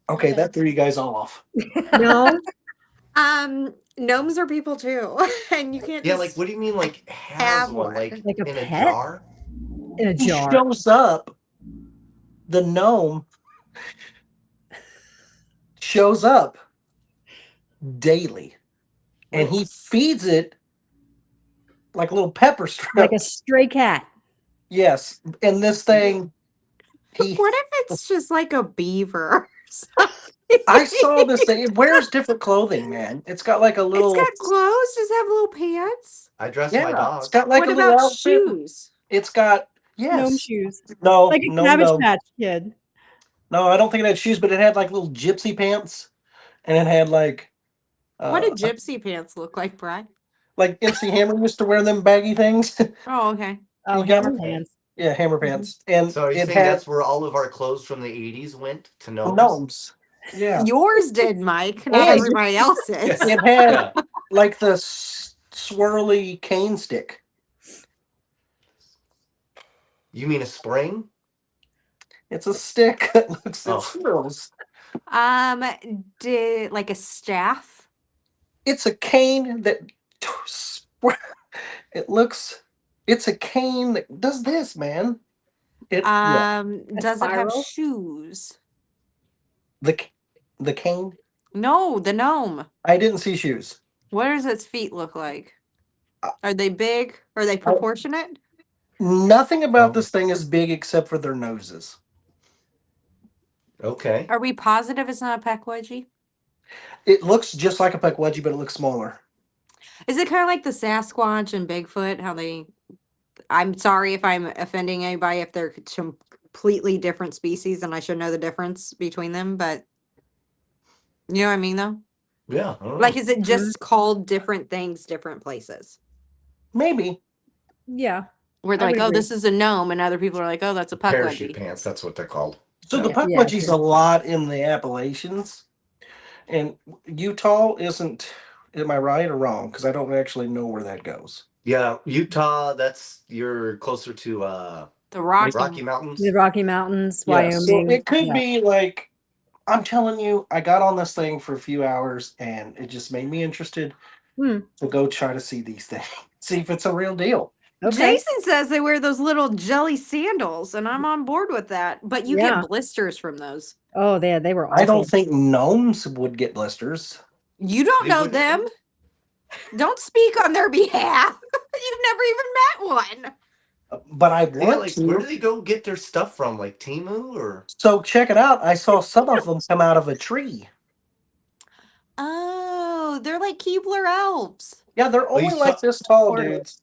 Speaker 5: Okay, that threw you guys all off.
Speaker 2: No,
Speaker 4: Gnomes are people too, and you can't
Speaker 3: yeah,
Speaker 4: just
Speaker 3: like what do you mean like has
Speaker 4: have
Speaker 3: one
Speaker 4: one.
Speaker 3: like
Speaker 2: like a
Speaker 3: in a
Speaker 2: pet
Speaker 3: jar?
Speaker 2: in a
Speaker 5: He
Speaker 2: jar.
Speaker 5: shows up. The gnome shows up daily, and he feeds it like a little pepper
Speaker 2: Like a
Speaker 5: strips.
Speaker 2: stray cat.
Speaker 5: Yes, and this thing, he.
Speaker 4: What if it's just like a beaver?
Speaker 5: I saw this thing. It wears different clothing, man. It's got like a
Speaker 4: It's
Speaker 5: little.
Speaker 4: got clothes. Does it have little pants?
Speaker 3: I dress
Speaker 5: Yeah,
Speaker 3: my
Speaker 5: it's
Speaker 3: dog.
Speaker 5: got like
Speaker 4: What
Speaker 5: a little
Speaker 4: about
Speaker 5: outfit.
Speaker 4: shoes?
Speaker 5: It's got
Speaker 2: Gnome
Speaker 5: yes.
Speaker 2: shoes.
Speaker 5: No,
Speaker 2: Like a
Speaker 5: no,
Speaker 2: Cabbage
Speaker 5: no,
Speaker 2: Patch Kid.
Speaker 5: no. I don't think it had shoes, but it had like little gypsy pants, and it had like.
Speaker 4: What do gypsy pants look like, Brad?
Speaker 5: Like MC Hammer used to wear them baggy things.
Speaker 4: Oh, okay.
Speaker 2: Oh,
Speaker 5: You got
Speaker 2: hammer
Speaker 5: it?
Speaker 2: pants.
Speaker 5: Yeah, hammer
Speaker 2: Mhm.
Speaker 5: pants, and
Speaker 3: So are you
Speaker 5: it
Speaker 3: saying
Speaker 5: had
Speaker 3: that's where all of our clothes from the 80s went to gnomes?
Speaker 5: gnomes. Yeah,
Speaker 4: Yours did, Mike, not
Speaker 5: And-
Speaker 4: everybody else's.
Speaker 5: it had
Speaker 3: Yeah.
Speaker 5: like the swirly cane stick.
Speaker 3: You mean a spring?
Speaker 5: It's a stick that looks
Speaker 3: Oh.
Speaker 5: it swirls.
Speaker 4: Did like a staff?
Speaker 5: It's a cane that it looks. It's a cane that does this, man. It
Speaker 4: Does it have
Speaker 6: spiral?
Speaker 4: shoes?
Speaker 5: the cane.
Speaker 4: No, the gnome.
Speaker 5: I didn't see shoes.
Speaker 4: What does its feet look like?
Speaker 5: Uh,
Speaker 4: Are they big? Are they proportionate?
Speaker 5: Nothing about
Speaker 3: Oh.
Speaker 5: this thing is big except for their noses.
Speaker 3: Okay.
Speaker 4: Are we positive it's not a peck wedgie?
Speaker 5: It looks just like a Pukwudgie, but it looks smaller.
Speaker 4: Is it kind of like the Sasquatch and Bigfoot? How they? I'm sorry if I'm offending anybody if they're completely different species and I should know the difference between them, but you know what I mean though?
Speaker 3: Yeah. I don't know.
Speaker 4: Like, is it just called different things, different places?
Speaker 5: Maybe.
Speaker 2: Yeah.
Speaker 4: Where they're
Speaker 2: I
Speaker 4: like,
Speaker 2: would
Speaker 4: oh,
Speaker 2: agree.
Speaker 4: this is a gnome, and other people are like, oh, that's a
Speaker 3: Parachute
Speaker 4: Pukwudgie.
Speaker 3: pants, that's what they're called.
Speaker 5: So the
Speaker 2: Yeah,
Speaker 5: Pukwudgie's
Speaker 2: true.
Speaker 5: a lot in the Appalachians, and Utah isn't. Am I right or wrong? Because I don't actually know where that goes.
Speaker 3: Yeah, Utah, you're closer to
Speaker 4: The Rocky.
Speaker 3: Rocky Mountains.
Speaker 2: The Rocky Mountains,
Speaker 5: Yeah, so
Speaker 2: Wyoming.
Speaker 5: it could
Speaker 2: Yeah.
Speaker 5: be like I'm telling you. I got on this thing for a few hours, and it just made me interested
Speaker 2: Hmm.
Speaker 5: to go try to see these things, see if it's a real deal.
Speaker 2: Okay.
Speaker 4: Jason says they wear those little jelly sandals, and I'm on board with that. But you
Speaker 2: Yeah.
Speaker 4: get blisters from those.
Speaker 2: Oh, they were awful.
Speaker 5: I don't think gnomes would get blisters.
Speaker 4: You don't
Speaker 3: They
Speaker 4: know
Speaker 3: wouldn't-
Speaker 4: them. Don't speak on their behalf. You've never even met one.
Speaker 5: But I
Speaker 3: Yeah,
Speaker 5: want
Speaker 3: like
Speaker 5: to.
Speaker 3: where do they go get their stuff from? Like Temu or
Speaker 5: So check it out. I saw some of them come out of a tree.
Speaker 4: Oh, they're like Keebler elves.
Speaker 5: Yeah, they're
Speaker 3: you
Speaker 5: only
Speaker 3: saw-
Speaker 5: like this tall,
Speaker 2: Or-
Speaker 5: dudes.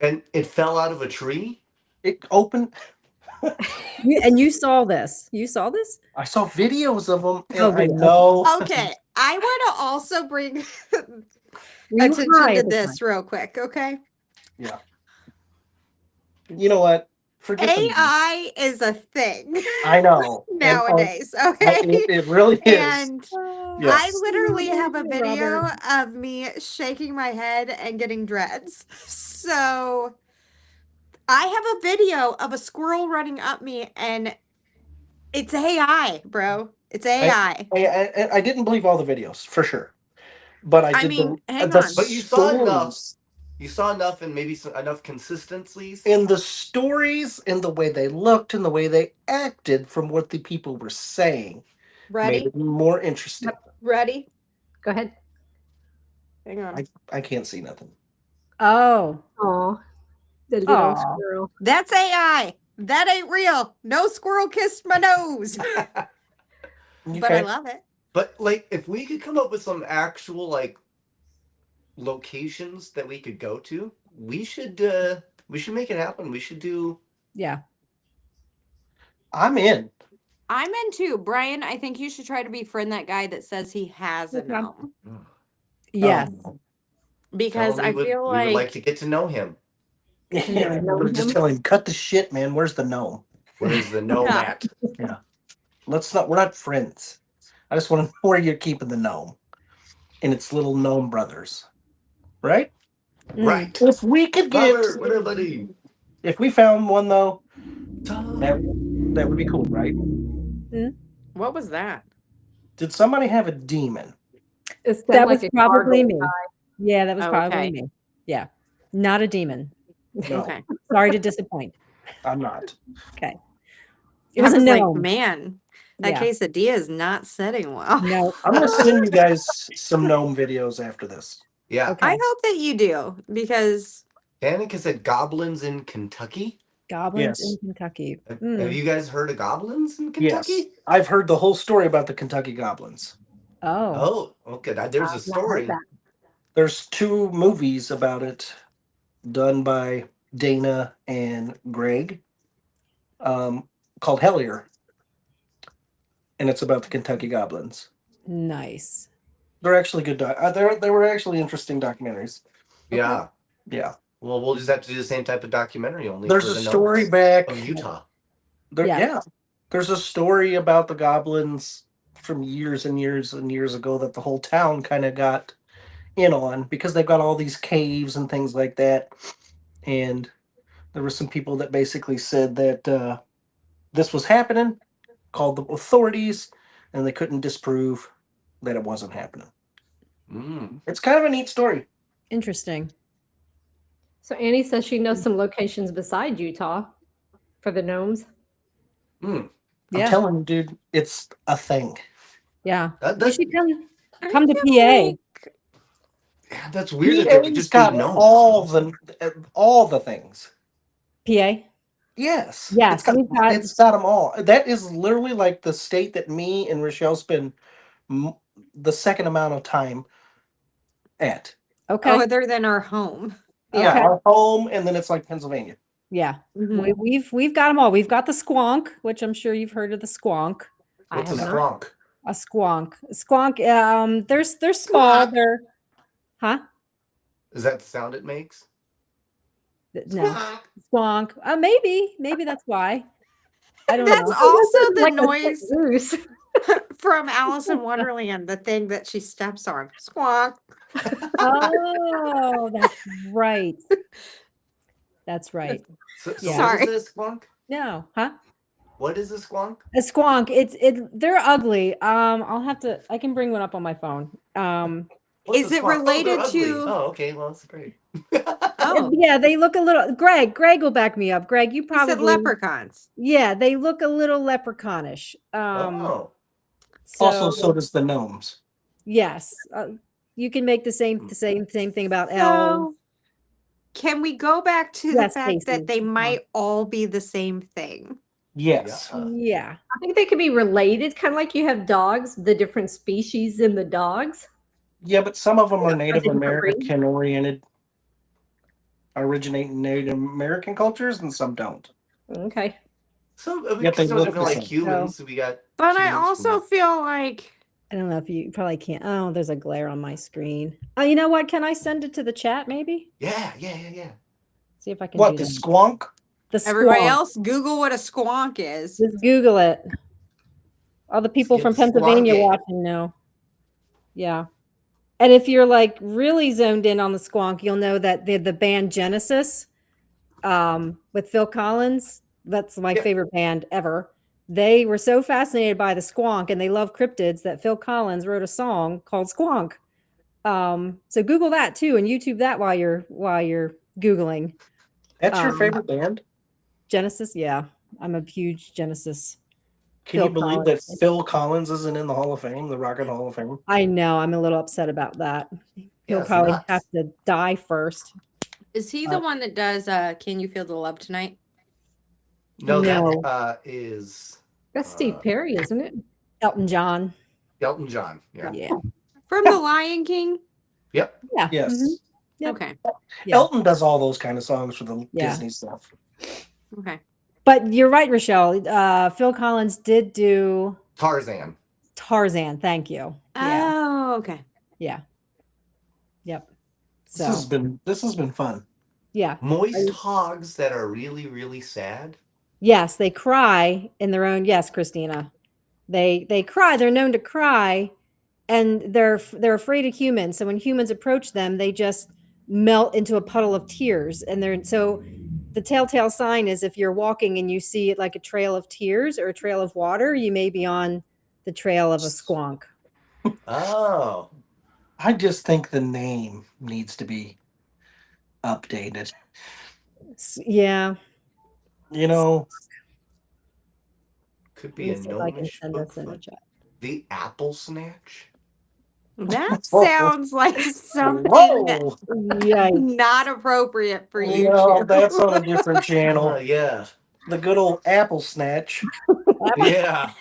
Speaker 3: and it fell out of a tree?
Speaker 5: It opened.
Speaker 2: And you saw this. You saw this?
Speaker 5: I saw videos of them, and
Speaker 2: Oh,
Speaker 5: I
Speaker 2: video,
Speaker 5: know.
Speaker 4: Okay, I want to also bring
Speaker 2: Were you
Speaker 4: attention
Speaker 2: high
Speaker 4: to
Speaker 2: at the
Speaker 4: this real quick, okay?
Speaker 5: Yeah. You know what? Forget the.
Speaker 4: AI is a thing
Speaker 5: I know. And,
Speaker 4: nowadays,
Speaker 5: I-
Speaker 4: okay?
Speaker 5: it really is.
Speaker 4: And
Speaker 2: time?
Speaker 5: Yes.
Speaker 4: I literally have a
Speaker 2: Yeah,
Speaker 4: video
Speaker 2: Robert.
Speaker 4: of me shaking my head and getting dreads. So I have a video of a squirrel running up me, and it's AI, bro. It's AI.
Speaker 5: I didn't believe all the videos for sure, but I did.
Speaker 4: mean, hang
Speaker 5: the
Speaker 4: on.
Speaker 3: But you saw enough.
Speaker 5: stories.
Speaker 3: You saw enough and maybe enough consistencies.
Speaker 5: In the stories, and the way they looked, and the way they acted, from what the people were saying, made
Speaker 4: Ready?
Speaker 5: it more interesting.
Speaker 4: Ready?
Speaker 6: Go ahead.
Speaker 4: Hang on.
Speaker 5: I can't see nothing.
Speaker 2: Oh.
Speaker 6: Oh, the little
Speaker 2: Aw.
Speaker 6: squirrel.
Speaker 4: That's AI. That ain't real. No squirrel kissed my nose. But I
Speaker 5: Okay.
Speaker 4: love it.
Speaker 3: But like if we could come up with some actual like locations that we could go to, we should make it happen. We should do
Speaker 2: Yeah.
Speaker 5: I'm in.
Speaker 4: I'm in too. Brian, I think you should try to befriend that guy that says he has a
Speaker 2: Okay.
Speaker 4: gnome.
Speaker 2: Yes.
Speaker 4: Because
Speaker 3: tell him
Speaker 4: I
Speaker 3: we would,
Speaker 4: feel
Speaker 3: we would like
Speaker 4: like
Speaker 3: to get to know him.
Speaker 5: Yeah,
Speaker 6: know
Speaker 5: just
Speaker 6: him.
Speaker 5: tell him, cut the shit, man. Where's the gnome?
Speaker 3: Where's the gnome
Speaker 4: Yeah.
Speaker 3: at?
Speaker 5: Yeah. We're not friends. I just want to know where you're keeping the gnome and its little gnome brothers. Right?
Speaker 3: Right.
Speaker 5: If we could get,
Speaker 3: Robert, what up, buddy?
Speaker 5: if we found one though,
Speaker 3: Tom.
Speaker 5: that would be cool, right?
Speaker 4: What was that?
Speaker 5: Did somebody have a demon?
Speaker 6: It's
Speaker 2: That
Speaker 6: like
Speaker 2: was
Speaker 6: a
Speaker 2: probably
Speaker 6: gargoyle
Speaker 2: me. Yeah, that was
Speaker 4: Oh,
Speaker 2: probably
Speaker 4: okay.
Speaker 2: me. Yeah. Not a demon.
Speaker 5: No,
Speaker 4: Okay.
Speaker 2: Sorry to disappoint.
Speaker 5: I'm not.
Speaker 2: Okay. It
Speaker 4: I
Speaker 2: was a
Speaker 4: was like,
Speaker 2: gnome.
Speaker 4: man, that
Speaker 2: Yeah.
Speaker 4: quesadilla is not setting well.
Speaker 2: No.
Speaker 5: I'm gonna send you guys some gnome videos after this.
Speaker 3: Yeah.
Speaker 2: Okay.
Speaker 4: I hope that you do because
Speaker 3: Danica said goblins in Kentucky.
Speaker 2: Goblins
Speaker 5: Yes.
Speaker 2: in Kentucky.
Speaker 3: Have you guys heard of goblins in
Speaker 5: Yes,
Speaker 3: Kentucky?
Speaker 5: I've heard the whole story about the Kentucky goblins.
Speaker 2: Oh.
Speaker 3: Oh, okay. There's a
Speaker 6: I've not heard
Speaker 3: story.
Speaker 6: that.
Speaker 5: There's 2 movies about it done by Dana and Greg, called Hellier, and it's about the Kentucky goblins.
Speaker 2: Nice.
Speaker 5: They're actually good. They were actually interesting documentaries.
Speaker 3: Yeah.
Speaker 5: Yeah,
Speaker 3: Well, we'll just have to do the same type of documentary only.
Speaker 5: there's
Speaker 3: for
Speaker 5: a
Speaker 3: the
Speaker 5: story
Speaker 3: gnomes
Speaker 5: back.
Speaker 3: of Utah.
Speaker 2: Yeah.
Speaker 5: Yeah, there's a story about the goblins from years and years and years ago that the whole town kind of got in on because they've got all these caves and things like that. And there were some people that basically said that this was happening, called the authorities, and they couldn't disprove that it wasn't happening.
Speaker 3: Mm.
Speaker 5: It's kind of a neat story.
Speaker 2: Interesting.
Speaker 6: So Annie says she knows some locations beside Utah for the gnomes.
Speaker 3: Mm.
Speaker 2: Yeah.
Speaker 5: I'm telling you, dude, it's a thing.
Speaker 2: Yeah.
Speaker 3: That,
Speaker 2: You
Speaker 3: that,
Speaker 2: should come
Speaker 4: I
Speaker 2: to
Speaker 4: feel
Speaker 2: PA.
Speaker 4: like-
Speaker 3: yeah, that's weird that there could
Speaker 5: PA's
Speaker 3: just be
Speaker 5: got
Speaker 3: gnomes.
Speaker 5: all the things.
Speaker 2: PA.
Speaker 5: Yes.
Speaker 2: Yes, we've got-
Speaker 5: it's got them all. That is literally like the state that me and Richel spend the second amount of time at.
Speaker 2: Okay.
Speaker 4: other than our home.
Speaker 5: Yeah,
Speaker 2: Okay.
Speaker 5: our home, and then it's like Pennsylvania.
Speaker 2: Yeah.
Speaker 4: Mhm.
Speaker 2: We've got them all. We've got the squonk, which I'm sure you've heard of the squonk.
Speaker 3: What's a
Speaker 6: I have
Speaker 3: squonk?
Speaker 2: A squonk. A squonk. They're small.
Speaker 4: Squonk.
Speaker 2: They're
Speaker 3: Is that the sound it makes?
Speaker 2: no squonk. Maybe that's why. I don't
Speaker 4: That's
Speaker 2: know.
Speaker 4: also the
Speaker 6: like a
Speaker 4: noise
Speaker 6: goose.
Speaker 4: from Alice in Wonderland, the thing that she steps on. Squawk.
Speaker 2: Oh, that's right. That's right.
Speaker 3: So
Speaker 2: Yeah.
Speaker 3: what
Speaker 4: Sorry.
Speaker 3: is a squonk?
Speaker 2: No, huh?
Speaker 3: What is a squonk?
Speaker 2: A squonk. They're ugly. I can bring one up on my phone.
Speaker 3: What's
Speaker 4: Is
Speaker 3: a
Speaker 4: it
Speaker 3: squonk?
Speaker 4: related
Speaker 3: they're ugly.
Speaker 4: to-
Speaker 3: Oh, okay. Well, that's great.
Speaker 4: Oh,
Speaker 2: Yeah, they look a little. Greg will back me up. Greg, you
Speaker 4: you said
Speaker 2: probably.
Speaker 4: leprechauns.
Speaker 2: Yeah, they look a little leprechaunish.
Speaker 3: Oh.
Speaker 5: Also, so does the gnomes.
Speaker 2: yes, you can make the same thing about elves.
Speaker 4: So, can we go back to
Speaker 2: Yes,
Speaker 4: the fact
Speaker 2: Casey.
Speaker 4: that they might all be the same thing?
Speaker 5: Yes.
Speaker 3: Yeah.
Speaker 2: Yeah,
Speaker 6: I think they could be related, kind of like you have dogs, the different species in the dogs.
Speaker 5: Yeah, but some of them are Native
Speaker 6: they different breeds?
Speaker 5: American oriented, originate in Native American cultures, and some don't.
Speaker 6: Okay.
Speaker 3: So
Speaker 5: Yet they
Speaker 3: some of
Speaker 5: look
Speaker 3: them are
Speaker 5: the
Speaker 3: like
Speaker 5: same.
Speaker 3: humans. So we got.
Speaker 4: But I
Speaker 3: humans
Speaker 4: also
Speaker 3: from-
Speaker 4: feel like
Speaker 2: I don't know if you probably can't. Oh, there's a glare on my screen. Oh, you know what? Can I send it to the chat? Maybe
Speaker 3: Yeah.
Speaker 2: see if I can.
Speaker 5: What,
Speaker 2: do
Speaker 5: the
Speaker 2: that.
Speaker 5: squonk?
Speaker 2: The
Speaker 4: everybody
Speaker 2: squonk.
Speaker 4: else, Google what a squonk is.
Speaker 2: Just Google it. All the people
Speaker 3: get
Speaker 2: from
Speaker 3: the
Speaker 2: Pennsylvania
Speaker 3: squonking.
Speaker 2: watching know. Yeah. And if you're like really zoned in on the squonk, you'll know that the band Genesis with Phil Collins, that's my
Speaker 3: Yeah.
Speaker 2: favorite band ever. They were so fascinated by the squonk and they love cryptids that Phil Collins wrote a song called Squonk. So Google that too and YouTube that while you're Googling.
Speaker 5: That's your favorite band?
Speaker 2: Genesis, yeah. I'm a huge Genesis.
Speaker 5: Can
Speaker 2: Phil
Speaker 5: you believe
Speaker 2: Collins.
Speaker 5: that Phil Collins isn't in the Hall of Fame, the Rock and Hall of Fame?
Speaker 2: I know. I'm a little upset about that. He'll
Speaker 3: it's
Speaker 2: probably
Speaker 3: nuts.
Speaker 2: have to die first.
Speaker 4: Is he the one that does Can You Feel the Love Tonight?
Speaker 3: No,
Speaker 2: No.
Speaker 3: that is
Speaker 6: That's Steve Perry, isn't it?
Speaker 2: Elton John.
Speaker 3: Elton John. Yeah.
Speaker 2: Yeah.
Speaker 4: From The Lion King?
Speaker 3: Yep.
Speaker 2: Yeah.
Speaker 5: Yes.
Speaker 2: mhm. Yep.
Speaker 4: Okay.
Speaker 2: Yeah.
Speaker 5: Elton does all those kind of songs for the
Speaker 2: Yeah.
Speaker 5: Disney stuff.
Speaker 4: Okay.
Speaker 2: But you're right, Richel. Phil Collins did do
Speaker 3: Tarzan.
Speaker 2: Tarzan. Thank you. Yeah.
Speaker 4: Oh, okay.
Speaker 2: Yeah. Yep.
Speaker 5: This has been fun.
Speaker 2: Yeah.
Speaker 3: Moist hogs that are really, really sad.
Speaker 2: Yes, they cry in their own. Yes, Christina. They cry. They're known to cry, and they're afraid of humans. So when humans approach them, they just melt into a puddle of tears. And they're so the telltale sign is if you're walking and you see it like a trail of tears or a trail of water, you may be on the trail of a squonk.
Speaker 3: Oh.
Speaker 5: I just think the name needs to be updated.
Speaker 2: Yeah.
Speaker 5: You know,
Speaker 3: Could
Speaker 2: Let
Speaker 3: be
Speaker 2: me
Speaker 3: a
Speaker 2: see if I can
Speaker 3: gnomish
Speaker 2: send this in the
Speaker 3: Bigfoot.
Speaker 2: chat.
Speaker 3: The apple snatch.
Speaker 4: That sounds like something
Speaker 5: whoa!
Speaker 2: Yeah.
Speaker 4: not appropriate for
Speaker 5: No,
Speaker 4: YouTube.
Speaker 5: that's on a different channel.
Speaker 3: Yeah.
Speaker 5: The good old apple snatch.
Speaker 3: Yeah.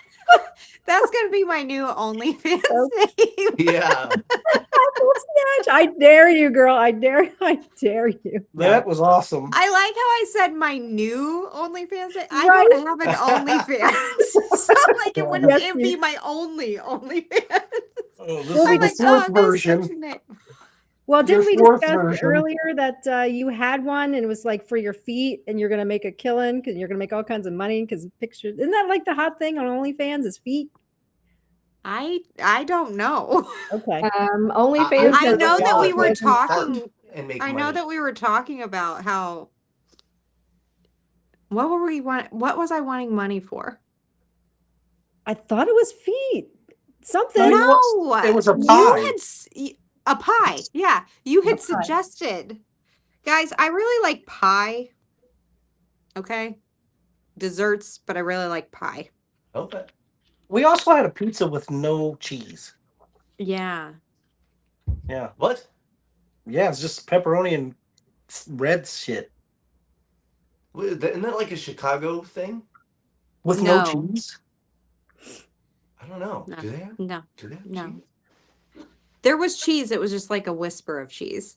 Speaker 4: That's gonna be my new OnlyFans
Speaker 2: Oh.
Speaker 4: name.
Speaker 3: Yeah.
Speaker 2: Apple snatch. I dare you, girl. I dare you.
Speaker 5: That was awesome.
Speaker 4: I like how I said my new OnlyFans name. I
Speaker 2: Right?
Speaker 4: don't have an OnlyFans, so like it wouldn't
Speaker 2: Yes,
Speaker 4: it
Speaker 2: you-
Speaker 4: be my only OnlyFans.
Speaker 5: Oh, this
Speaker 2: Well,
Speaker 5: is
Speaker 2: we
Speaker 5: the
Speaker 4: I'm like,
Speaker 5: fourth
Speaker 4: oh, that's
Speaker 5: version.
Speaker 4: such a name.
Speaker 2: Well,
Speaker 5: Your
Speaker 2: didn't we
Speaker 5: fourth
Speaker 2: discuss
Speaker 5: version.
Speaker 2: earlier that you had one and it was like for your feet and you're going to make a killing because you're going to make all kinds of money because pictures. Isn't that like the hot thing on OnlyFans is feet?
Speaker 4: I don't know.
Speaker 2: Okay.
Speaker 6: OnlyFans.
Speaker 4: I
Speaker 6: has
Speaker 4: know
Speaker 6: a
Speaker 4: that we
Speaker 6: lot
Speaker 4: were
Speaker 6: of-
Speaker 4: talking.
Speaker 3: And make
Speaker 4: I
Speaker 3: money.
Speaker 4: know that we were talking about how. What were we want? What was I wanting money for?
Speaker 2: I thought it was feet. Something.
Speaker 4: No,
Speaker 5: It was a
Speaker 4: you
Speaker 5: pie.
Speaker 4: had a pie. Yeah, you had
Speaker 2: pie.
Speaker 4: suggested. Guys, I really like pie. Okay, desserts, but I really like pie.
Speaker 3: Okay.
Speaker 5: We also had a pizza with no cheese.
Speaker 4: Yeah.
Speaker 5: Yeah.
Speaker 3: What?
Speaker 5: Yeah, it's just pepperoni and red shit.
Speaker 3: Isn't that like a Chicago thing?
Speaker 5: With no
Speaker 4: No.
Speaker 5: cheese?
Speaker 3: I don't know.
Speaker 4: No.
Speaker 3: Do they have?
Speaker 4: No.
Speaker 3: Do they have
Speaker 4: No.
Speaker 3: cheese?
Speaker 4: There was cheese. It was just like a whisper of cheese.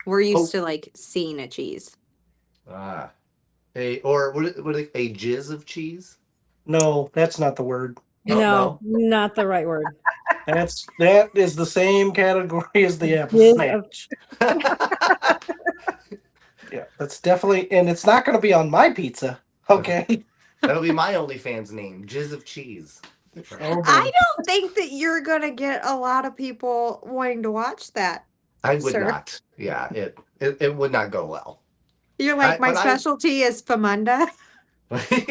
Speaker 4: We're used to like seeing a cheese.
Speaker 3: Ah. A jizz of cheese?
Speaker 5: No, that's not the word.
Speaker 3: Oh,
Speaker 2: No, not the right word.
Speaker 5: That is the same category as the apple
Speaker 2: Jizz
Speaker 5: snatch. Yeah, that's definitely, and it's not going to be on my pizza. Okay.
Speaker 3: That'll be my OnlyFans name, Jizz of Cheese.
Speaker 5: Oh, boy.
Speaker 4: I don't think that you're gonna get a lot of people wanting to watch that.
Speaker 3: I would
Speaker 4: Sir.
Speaker 3: not. Yeah, it would not go well.
Speaker 4: You're like, my
Speaker 3: but
Speaker 4: specialty is famunda.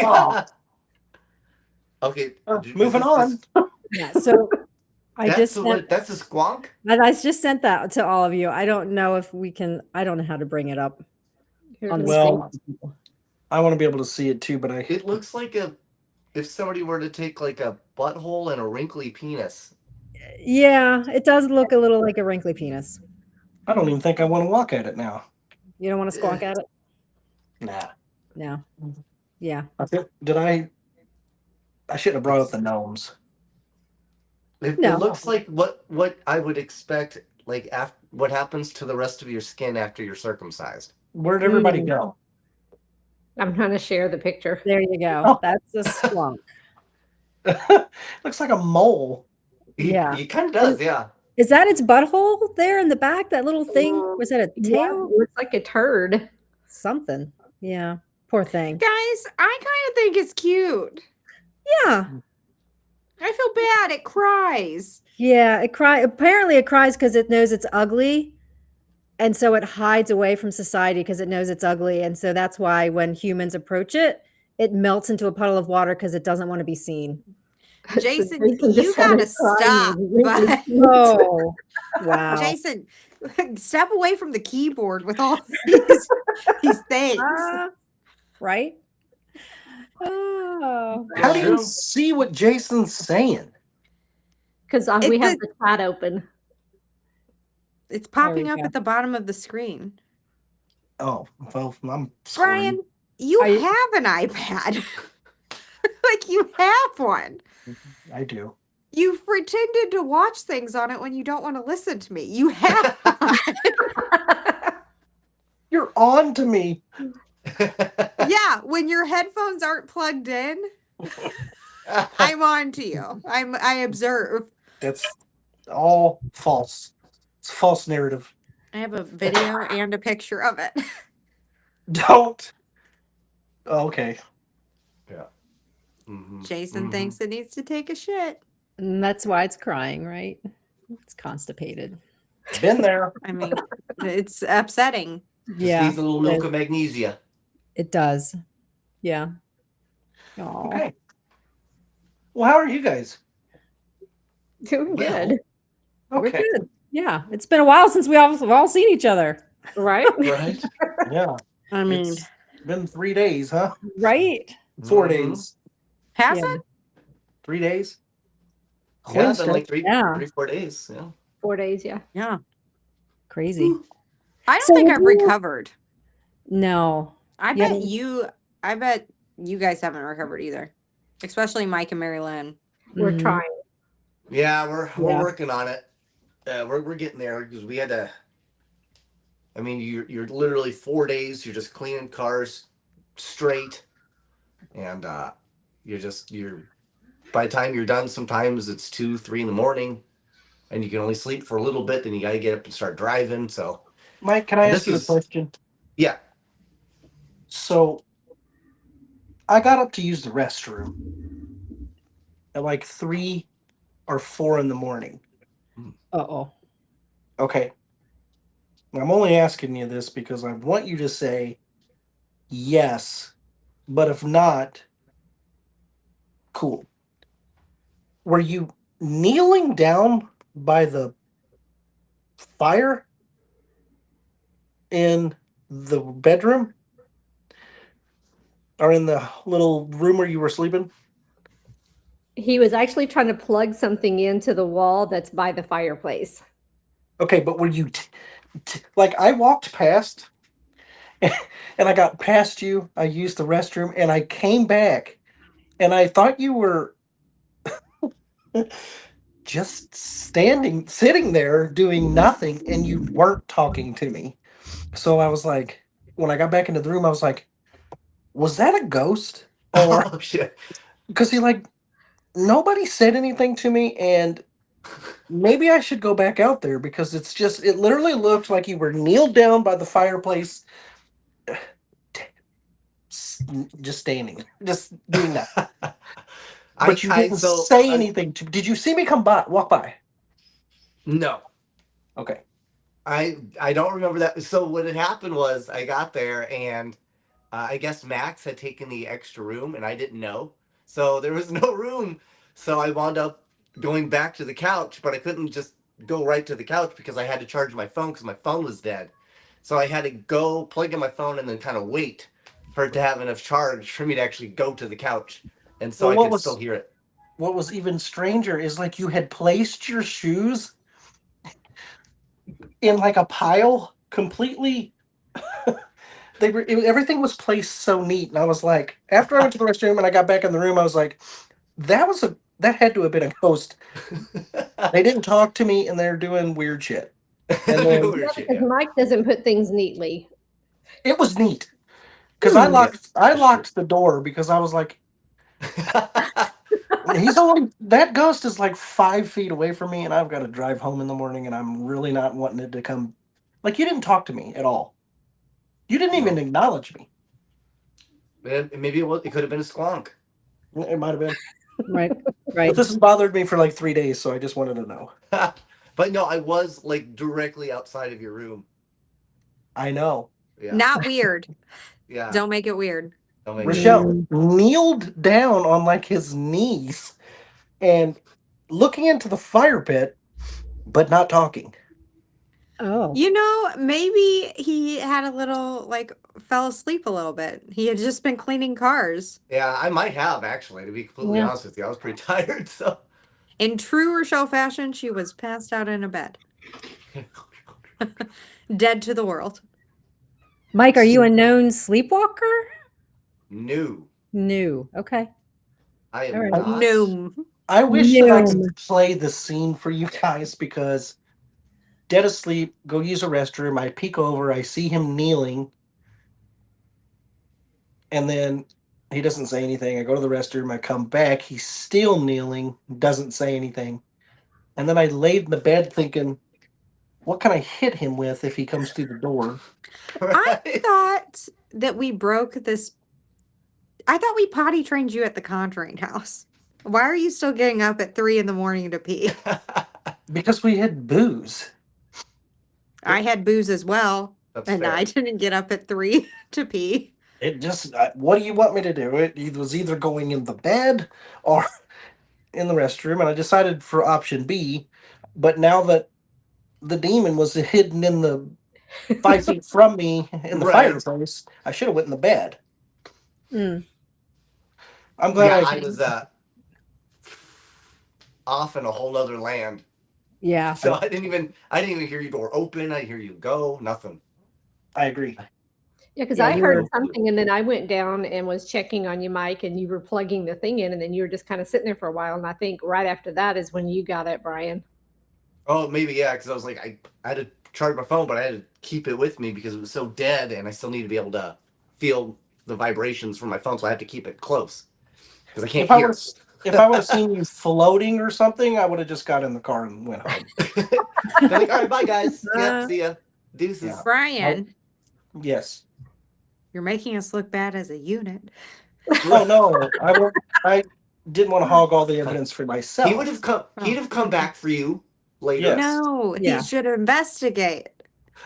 Speaker 5: Oh.
Speaker 3: Okay.
Speaker 5: Moving on.
Speaker 2: Yeah. So I
Speaker 3: That's
Speaker 2: just
Speaker 3: a,
Speaker 2: sent,
Speaker 3: that's a squonk?
Speaker 2: I just sent that to all of you. I don't know if we can. I don't know how to bring it up on the
Speaker 5: Well,
Speaker 2: screen.
Speaker 5: I want to be able to see it too, but
Speaker 3: It looks like if somebody were to take like a butthole and a wrinkly penis.
Speaker 2: Yeah, it does look a little like a wrinkly penis.
Speaker 5: I don't even think I want to walk at it now.
Speaker 2: You don't want to squonk at it?
Speaker 5: Nah.
Speaker 2: No. Yeah.
Speaker 5: I shouldn't have brought up the gnomes.
Speaker 3: It
Speaker 2: No.
Speaker 3: looks like what I would expect, like what happens to the rest of your skin after you're circumcised.
Speaker 5: Where'd everybody go?
Speaker 6: I'm trying to share the picture.
Speaker 2: There you go.
Speaker 5: Oh.
Speaker 2: That's a squonk.
Speaker 5: Looks like a mole.
Speaker 2: Yeah.
Speaker 3: It kind of does, yeah.
Speaker 2: Is that its butthole there in the back? That little thing? Was that a
Speaker 6: Yeah,
Speaker 2: tail?
Speaker 6: it looks like a turd.
Speaker 2: Something. Yeah. Poor thing.
Speaker 4: Guys, I kind of think it's cute.
Speaker 2: Yeah.
Speaker 4: I feel bad. It cries.
Speaker 2: Yeah. Apparently it cries because it knows it's ugly. And so it hides away from society because it knows it's ugly. And so that's why when humans approach it, it melts into a puddle of water because it doesn't want to be seen.
Speaker 4: Jason,
Speaker 6: Jason
Speaker 4: you
Speaker 6: just started
Speaker 4: gotta
Speaker 6: crying.
Speaker 4: stop.
Speaker 6: He really
Speaker 4: But
Speaker 2: Oh, wow.
Speaker 4: Jason, step away from the keyboard with all these things.
Speaker 2: Right? Oh.
Speaker 5: How do you
Speaker 3: True.
Speaker 5: see what Jason's saying?
Speaker 6: Because
Speaker 4: It's
Speaker 6: we have
Speaker 4: the-
Speaker 6: the chat open.
Speaker 4: It's popping
Speaker 2: we
Speaker 4: up
Speaker 2: go.
Speaker 4: at the bottom of the screen.
Speaker 5: Oh, well, I'm
Speaker 4: Brian, you
Speaker 2: Are you-
Speaker 4: have an iPad. Like you have one.
Speaker 5: I do.
Speaker 4: You've pretended to watch things on it when you don't want to listen to me. You have one.
Speaker 5: You're on to me.
Speaker 4: Yeah, when your headphones aren't plugged in, I'm on to you. I observe.
Speaker 5: That's all false. It's a false narrative.
Speaker 4: I have a video and a picture of it.
Speaker 5: Don't. Okay.
Speaker 4: Jason thinks it needs to take a shit.
Speaker 2: And that's why it's crying, right? It's constipated.
Speaker 5: Been there.
Speaker 4: I mean, it's upsetting.
Speaker 3: Just
Speaker 2: Yeah,
Speaker 3: needs a little milk of magnesia.
Speaker 2: it does. Yeah. Aw.
Speaker 5: Okay. Well, how are you guys?
Speaker 6: Doing
Speaker 3: Well,
Speaker 6: good.
Speaker 2: We're
Speaker 5: Okay.
Speaker 2: good. Yeah. It's been a while since we've all seen each other.
Speaker 6: Right?
Speaker 3: Right?
Speaker 5: Yeah.
Speaker 4: I mean,
Speaker 5: It's been 3 days, huh?
Speaker 2: Right?
Speaker 5: 4
Speaker 3: Mhm.
Speaker 5: days.
Speaker 4: has
Speaker 2: Yeah.
Speaker 4: it?
Speaker 5: 3 days.
Speaker 3: Yeah, it's been like
Speaker 2: Yeah.
Speaker 3: 3-4 days. Yeah.
Speaker 6: 4 days, yeah.
Speaker 4: Yeah.
Speaker 2: Crazy.
Speaker 4: I don't
Speaker 2: So
Speaker 4: think I've
Speaker 2: you-
Speaker 4: recovered.
Speaker 2: No.
Speaker 4: I
Speaker 2: Yeah.
Speaker 4: bet you guys haven't recovered either. Especially Mike and MaryLynn.
Speaker 6: We're
Speaker 2: Mhm.
Speaker 6: trying.
Speaker 3: Yeah, we're
Speaker 2: Yeah.
Speaker 3: working on it. We're getting there because we had to. I mean, you're literally 4 days. You're just cleaning cars straight, and you're by the time you're done, sometimes it's 2-3 in the morning, and you can only sleep for a little bit. Then you got to get up and start driving. So
Speaker 5: Mike, can I
Speaker 3: And
Speaker 5: ask
Speaker 3: this
Speaker 5: you a
Speaker 3: is-
Speaker 5: question?
Speaker 3: yeah,
Speaker 5: So I got up to use the restroom at like 3 or 4 in the morning.
Speaker 2: Uh-oh.
Speaker 5: Okay. I'm only asking you this because I want you to say yes, but if not, cool. Were you kneeling down by the fire in the bedroom or in the little room where you were sleeping?
Speaker 6: He was actually trying to plug something into the wall that's by the fireplace.
Speaker 5: Okay, but were you like I walked past and I got past you, I used the restroom and I came back and I thought you were just sitting there doing nothing and you weren't talking to me. So I was like, when I got back into the room, I was like, was that a ghost? Or
Speaker 3: oh shit.
Speaker 5: because nobody said anything to me and maybe I should go back out there because it literally looked like you were kneeled down by the fireplace, just standing, just doing that. But you didn't say anything did you see me walk by?
Speaker 3: No.
Speaker 5: Okay.
Speaker 3: I don't remember that. So what had happened was I got there and I guess Max had taken the extra room and I didn't know. So there was no room. So I wound up going back to the couch, but I couldn't just go right to the couch because I had to charge my phone because my phone was dead. So I had to go plug in my phone and then kind of wait for it to have enough charge for me to actually go to the couch. And so
Speaker 5: Well,
Speaker 3: I could still hear it.
Speaker 5: What was even stranger is like you had placed your shoes in like a pile completely. Everything was placed so neat, and I was like, after I went to the restroom and I got back in the room, I was like, that had to have been a ghost. They didn't talk to me, and they're doing weird shit. And then
Speaker 3: Weird shit,
Speaker 6: Because Mike doesn't put things neatly.
Speaker 5: it was neat because I locked the door because I was like, that ghost is like 5 feet away from me, and I've got to drive home in the morning, and I'm really not wanting it to come. Like you didn't talk to me at all. You didn't even acknowledge me.
Speaker 3: Maybe it could have been a squonk.
Speaker 5: It might have been.
Speaker 2: Right.
Speaker 5: But this has bothered me for like 3 days, so I just wanted to know.
Speaker 3: But no, I was like directly outside of your room.
Speaker 5: I know.
Speaker 3: Yeah.
Speaker 4: Not weird.
Speaker 3: Yeah.
Speaker 4: Don't make it weird.
Speaker 3: Don't make
Speaker 5: Richel kneeled down on like his knees and looking into the fire pit, but not talking.
Speaker 2: Oh.
Speaker 4: You know, maybe he had a little, fell asleep a little bit. He had just been cleaning cars.
Speaker 3: Yeah, I might have actually, to be completely
Speaker 2: Yeah.
Speaker 3: honest with you. I was pretty tired, so.
Speaker 4: In true Richel fashion, she was passed out in a bed. Dead to the world.
Speaker 2: Mike, are you a known sleepwalker?
Speaker 3: No.
Speaker 2: No. Okay.
Speaker 3: I am
Speaker 2: All right.
Speaker 3: not.
Speaker 4: No.
Speaker 5: I wish that I
Speaker 2: No.
Speaker 5: could play the scene for you guys because dead asleep, go use a restroom. I peek over, I see him kneeling, and then he doesn't say anything. I go to the restroom, I come back, he's still kneeling, doesn't say anything. And then I laid in the bed thinking, what can I hit him with if he comes through the door?
Speaker 4: I thought that we broke this I thought we potty trained you at the Conjuring house. Why are you still getting up at 3 a.m. to pee?
Speaker 5: Because we had booze.
Speaker 4: I had booze as well,
Speaker 3: That's
Speaker 4: and
Speaker 3: fair.
Speaker 4: I didn't get up at 3 to pee.
Speaker 5: It just, what do you want me to do? It was either going in the bed or in the restroom, and I decided for option B. But now that the demon was hidden in the 5 feet from me in the
Speaker 3: Right.
Speaker 5: fireplace, I should have went in the bed.
Speaker 2: Mm.
Speaker 5: I'm glad
Speaker 3: Yeah, I was off in a whole nother land.
Speaker 2: Yeah.
Speaker 3: So I didn't even hear your door open. I didn't hear you go. Nothing.
Speaker 5: I agree.
Speaker 6: Yeah, because
Speaker 2: Yeah,
Speaker 6: I
Speaker 2: you
Speaker 6: heard
Speaker 2: were-
Speaker 6: something and then I went down and was checking on you, Mike, and you were plugging the thing in, and then you were just kind of sitting there for a while. And I think right after that is when you got it, Brian.
Speaker 3: Oh, maybe, yeah, because I was like, I had to charge my phone, but I had to keep it with me because it was so dead, and I still need to be able to feel the vibrations from my phone, so I had to keep it close because I can't hear.
Speaker 5: If I would have seen you floating or something, I would have just got in the car and went home.
Speaker 3: They're like, all right, bye, guys. Yep, see ya. Deuces.
Speaker 5: Yeah.
Speaker 4: Brian,
Speaker 5: Yes.
Speaker 4: you're making us look bad as a unit.
Speaker 5: Oh no, I didn't want to hog all the evidence for myself.
Speaker 3: He would have come. He'd have come back for you later.
Speaker 5: Yes.
Speaker 4: No,
Speaker 2: Yeah.
Speaker 4: he should investigate.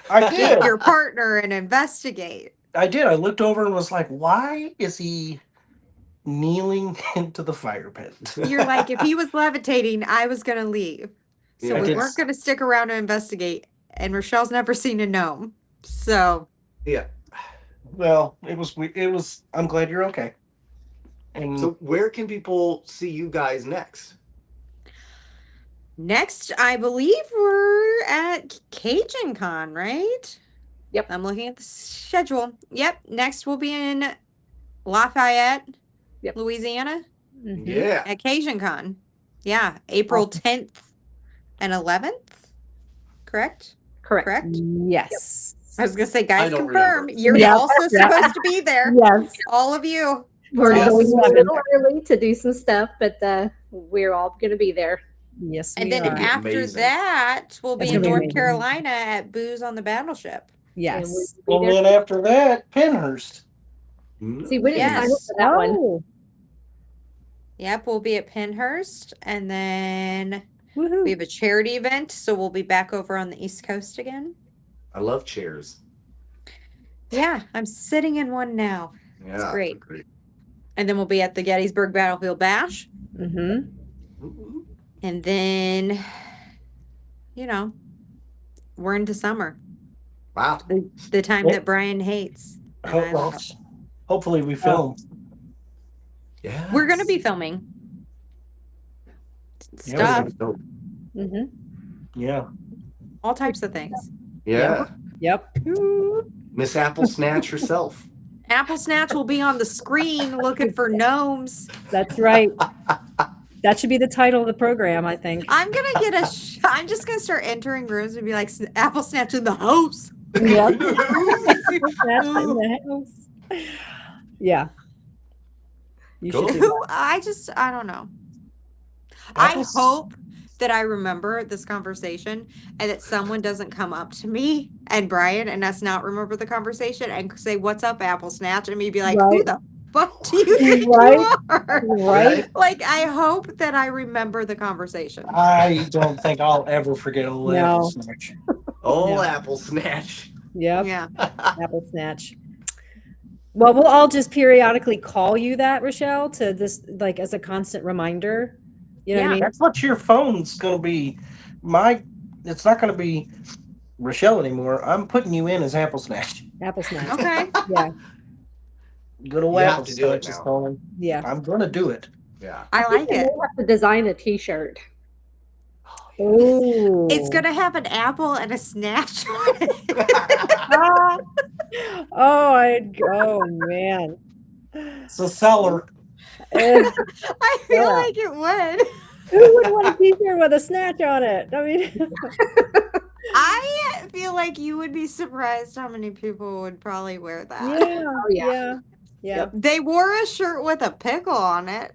Speaker 5: I
Speaker 4: Get
Speaker 5: did.
Speaker 4: your partner and investigate.
Speaker 5: I did. I looked over and was like, why is he kneeling into the fire pit?
Speaker 4: You're like, if he was levitating, I was going to leave. So
Speaker 3: Yeah.
Speaker 4: we
Speaker 5: It's-
Speaker 4: weren't going to stick around to investigate. And Rochelle's never seen a gnome. So
Speaker 3: Yeah.
Speaker 5: Well, it was. I'm glad you're okay. And
Speaker 3: So where can people see you guys next?
Speaker 4: next, I believe we're at Cajun Con, right?
Speaker 6: Yep.
Speaker 4: I'm looking at the schedule. Yep. Next, we'll be in Lafayette,
Speaker 6: Yep.
Speaker 4: Louisiana
Speaker 2: Mhm.
Speaker 3: Yeah.
Speaker 4: at Cajun Con. Yeah. April 10th and 11th. Correct?
Speaker 6: Correct.
Speaker 4: Correct?
Speaker 2: Yes.
Speaker 4: I was going to say, guys,
Speaker 3: don't
Speaker 4: confirm.
Speaker 3: remember.
Speaker 4: You're
Speaker 2: Yeah.
Speaker 4: also
Speaker 2: Yeah.
Speaker 4: supposed to be there.
Speaker 2: Yes.
Speaker 4: All of you.
Speaker 6: We're
Speaker 3: Yes.
Speaker 6: going a
Speaker 2: 11th.
Speaker 6: little early to do some stuff, but we're all going to be there.
Speaker 2: Yes.
Speaker 4: And
Speaker 2: we
Speaker 4: then
Speaker 2: are.
Speaker 3: be
Speaker 4: after
Speaker 3: amazing.
Speaker 4: that, we'll be
Speaker 2: That's
Speaker 4: in
Speaker 2: gonna be
Speaker 4: North
Speaker 2: amazing.
Speaker 4: Carolina at Booze on the Battleship.
Speaker 2: Yes.
Speaker 6: And
Speaker 5: then after that, Penhurst.
Speaker 6: See, we didn't sign up
Speaker 4: Yes.
Speaker 6: for that one.
Speaker 2: Oh.
Speaker 4: Yep, we'll be at Penhurst. And then
Speaker 2: Woohoo.
Speaker 4: we have a charity event. So we'll be back over on the East Coast again.
Speaker 3: I love chairs.
Speaker 4: Yeah, I'm sitting in one now.
Speaker 3: Yeah.
Speaker 4: great. And then we'll be at the Gettysburg Battlefield Bash.
Speaker 2: Mm-hmm.
Speaker 4: And then, you know, we're into summer.
Speaker 3: Wow.
Speaker 4: The time that Brian hates. And I love.
Speaker 5: Hopefully we film.
Speaker 3: Yeah.
Speaker 4: We're going to be filming stuff,
Speaker 2: Mm-hmm.
Speaker 5: Yeah.
Speaker 4: all types of things.
Speaker 3: Yeah.
Speaker 2: Yep.
Speaker 3: Miss Apple Snatch herself.
Speaker 4: Apple Snatch will be on the screen looking for gnomes.
Speaker 2: That's right. That should be the title of the program, I think.
Speaker 4: I'm going to get I'm just going to start entering rooms and be like, Apple Snatch in the house.
Speaker 2: Yep. That's in the house. Yeah. You should do that.
Speaker 4: I don't know. I
Speaker 5: Apple's-
Speaker 4: hope that I remember this conversation and that someone doesn't come up to me and Brian and us not remember the conversation and say, "What's up, Apple Snatch?" and me be like, "Who
Speaker 2: Right.
Speaker 4: the fuck do you think
Speaker 2: Right.
Speaker 4: you are?"
Speaker 2: Right?
Speaker 4: Like, I hope that I remember the conversation.
Speaker 5: I don't think I'll ever forget a
Speaker 2: No.
Speaker 5: little snatch.
Speaker 3: Oh,
Speaker 2: Yeah.
Speaker 3: Apple Snatch.
Speaker 2: Yep.
Speaker 4: Yeah.
Speaker 2: Apple Snatch. Well, we'll all just periodically call you that, Richel, to this, like, as a constant reminder. You know what I mean?
Speaker 5: That's what your phone's going to be. It's not going to be Richel anymore. I'm putting you in as Apple Snatch.
Speaker 2: Apple Snatch.
Speaker 4: Okay.
Speaker 2: Yeah.
Speaker 5: Good old
Speaker 3: You have
Speaker 5: Apple
Speaker 3: to do it
Speaker 5: Snatch is
Speaker 3: now.
Speaker 5: calling.
Speaker 2: Yeah.
Speaker 5: I'm going to do it.
Speaker 3: Yeah.
Speaker 4: I like
Speaker 6: And
Speaker 4: it.
Speaker 6: we'll have to design a T-shirt.
Speaker 2: Ooh.
Speaker 4: It's going to have an apple and a snatch on it.
Speaker 2: Oh, man.
Speaker 5: It's a seller.
Speaker 2: Eh,
Speaker 4: I feel
Speaker 2: Yeah.
Speaker 4: like it would.
Speaker 2: who would want a t-shirt with a snatch on it? I mean,
Speaker 4: I feel like you would be surprised how many people would probably wear that.
Speaker 2: yeah,
Speaker 6: yeah.
Speaker 2: yeah, yeah.
Speaker 4: They wore a shirt with a pickle on it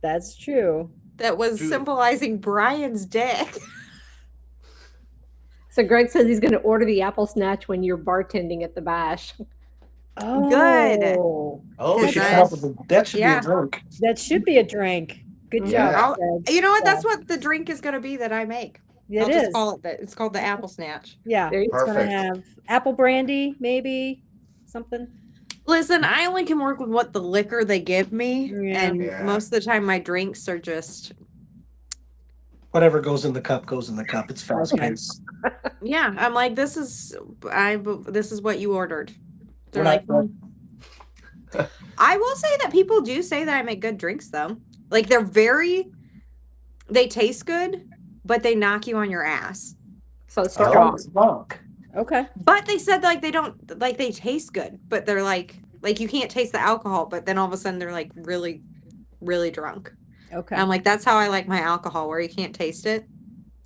Speaker 2: That's true.
Speaker 4: that was
Speaker 3: Dude.
Speaker 4: symbolizing Brian's dick.
Speaker 6: So Greg says he's going to order the Apple Snatch when you're bartending at the bash.
Speaker 2: Oh,
Speaker 3: Oh,
Speaker 5: We
Speaker 4: Cause
Speaker 5: should
Speaker 3: yes.
Speaker 5: come up with that should be
Speaker 4: yeah.
Speaker 5: a drink.
Speaker 2: that should be a drink. Good job,
Speaker 3: Yeah.
Speaker 2: Greg.
Speaker 4: You know what?
Speaker 2: Yeah.
Speaker 4: That's what the drink is gonna be that I make.
Speaker 2: It
Speaker 4: I'll just
Speaker 2: is.
Speaker 4: call it that. It's called the apple snatch.
Speaker 2: Yeah,
Speaker 6: There you
Speaker 2: it's gonna
Speaker 3: Perfect.
Speaker 2: have apple brandy, maybe something.
Speaker 4: Listen, I only can work with what the liquor they give me,
Speaker 2: Yeah.
Speaker 4: and
Speaker 3: Yeah.
Speaker 4: most of the time my drinks are just
Speaker 5: Whatever goes in the cup goes in the cup. It's fast
Speaker 2: Okay.
Speaker 5: paced.
Speaker 4: yeah. I'm like, this is what you ordered. They're
Speaker 5: We're
Speaker 4: like,
Speaker 5: not-
Speaker 4: I will say that people do say that I make good drinks though. Like they taste good, but they knock you on your ass.
Speaker 6: So it's
Speaker 3: Oh.
Speaker 6: strong.
Speaker 5: drunk.
Speaker 2: Okay.
Speaker 4: But they said like they don't like they taste good, but they're like you can't taste the alcohol, but then all of a sudden they're like really, really drunk.
Speaker 2: Okay.
Speaker 4: And I'm like, that's how I like my alcohol, where you can't taste it.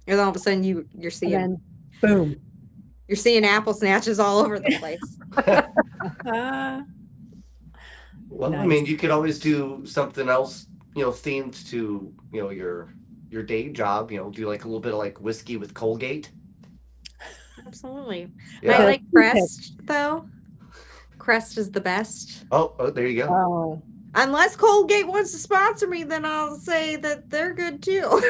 Speaker 4: And then all of a sudden you're
Speaker 2: And
Speaker 4: seeing
Speaker 2: then boom.
Speaker 4: you're seeing apple snatches all over the place.
Speaker 2: Ah,
Speaker 3: Well, I
Speaker 2: Nice.
Speaker 3: mean, you could always do something else, themed to, your day job, do like a little bit of like whiskey with Colgate.
Speaker 4: Absolutely.
Speaker 3: Yeah.
Speaker 4: I like
Speaker 2: Okay.
Speaker 4: Crest though. Crest is the best.
Speaker 3: Oh, there you go.
Speaker 2: oh,
Speaker 4: Unless Colgate wants to sponsor me, then I'll say that they're good too.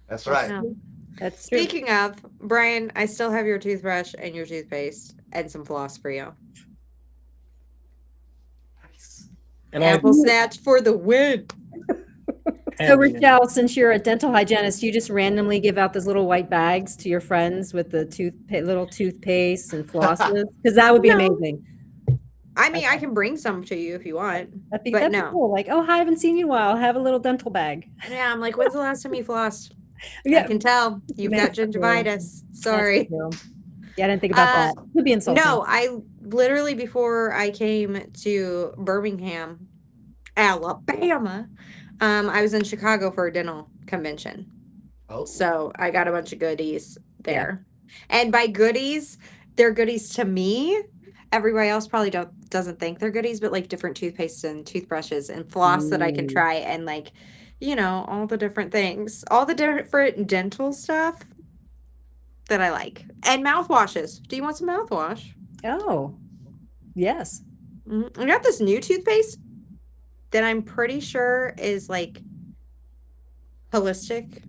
Speaker 3: That's right.
Speaker 4: No.
Speaker 2: that's true.
Speaker 4: Speaking of, Brian, I still have your toothbrush and your toothpaste and some floss for you.
Speaker 3: Nice.
Speaker 5: And
Speaker 4: Apple snatch for the win.
Speaker 2: So, Richel, since you're a dental hygienist, you just randomly give out those little white bags to your friends with the little toothpaste and flosses? Because that would be
Speaker 4: No.
Speaker 2: amazing.
Speaker 4: I mean, I can bring some to you if you want.
Speaker 2: That'd be,
Speaker 4: But
Speaker 2: that'd be
Speaker 4: no.
Speaker 2: cool. Like, oh, hi, I haven't seen you in a while. Have a little dental bag.
Speaker 4: Yeah, I'm like, when's the last time you flossed?
Speaker 2: Yeah,
Speaker 4: I can tell. You've got
Speaker 2: That's true.
Speaker 4: gingivitis.
Speaker 2: that's
Speaker 4: Sorry.
Speaker 2: true. Yeah, I didn't think about that. Could be insulting.
Speaker 4: No, I literally, before I came to Birmingham, Alabama, I was in Chicago for a dental convention.
Speaker 3: Oh,
Speaker 4: So I got a bunch of goodies there. And by goodies, they're goodies to me. Everybody else probably doesn't think they're goodies, but like different toothpaste and toothbrushes and floss that I can
Speaker 2: Mm.
Speaker 4: try, and like, all the different things, all the different dental stuff that I like. And mouthwashes. Do you want some mouthwash?
Speaker 2: Oh, yes.
Speaker 4: I got this new toothpaste that I'm pretty sure is like holistic,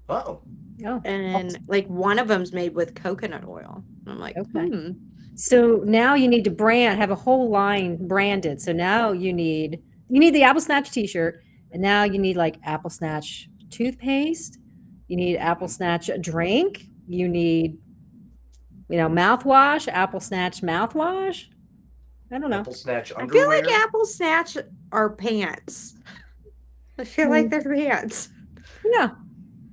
Speaker 3: oh.
Speaker 2: Oh,
Speaker 4: and like one of them's made with coconut oil. And I'm like,
Speaker 2: Okay. so now you need to have a whole line branded. So now you need the Apple Snatch T-shirt, and now you need like Apple Snatch toothpaste. You need Apple Snatch drink. You need, mouthwash. Apple Snatch mouthwash. I don't know.
Speaker 3: Apple Snatch
Speaker 4: I
Speaker 3: underwear.
Speaker 4: feel like Apple Snatch are pants. I feel like they're pants
Speaker 2: Yeah.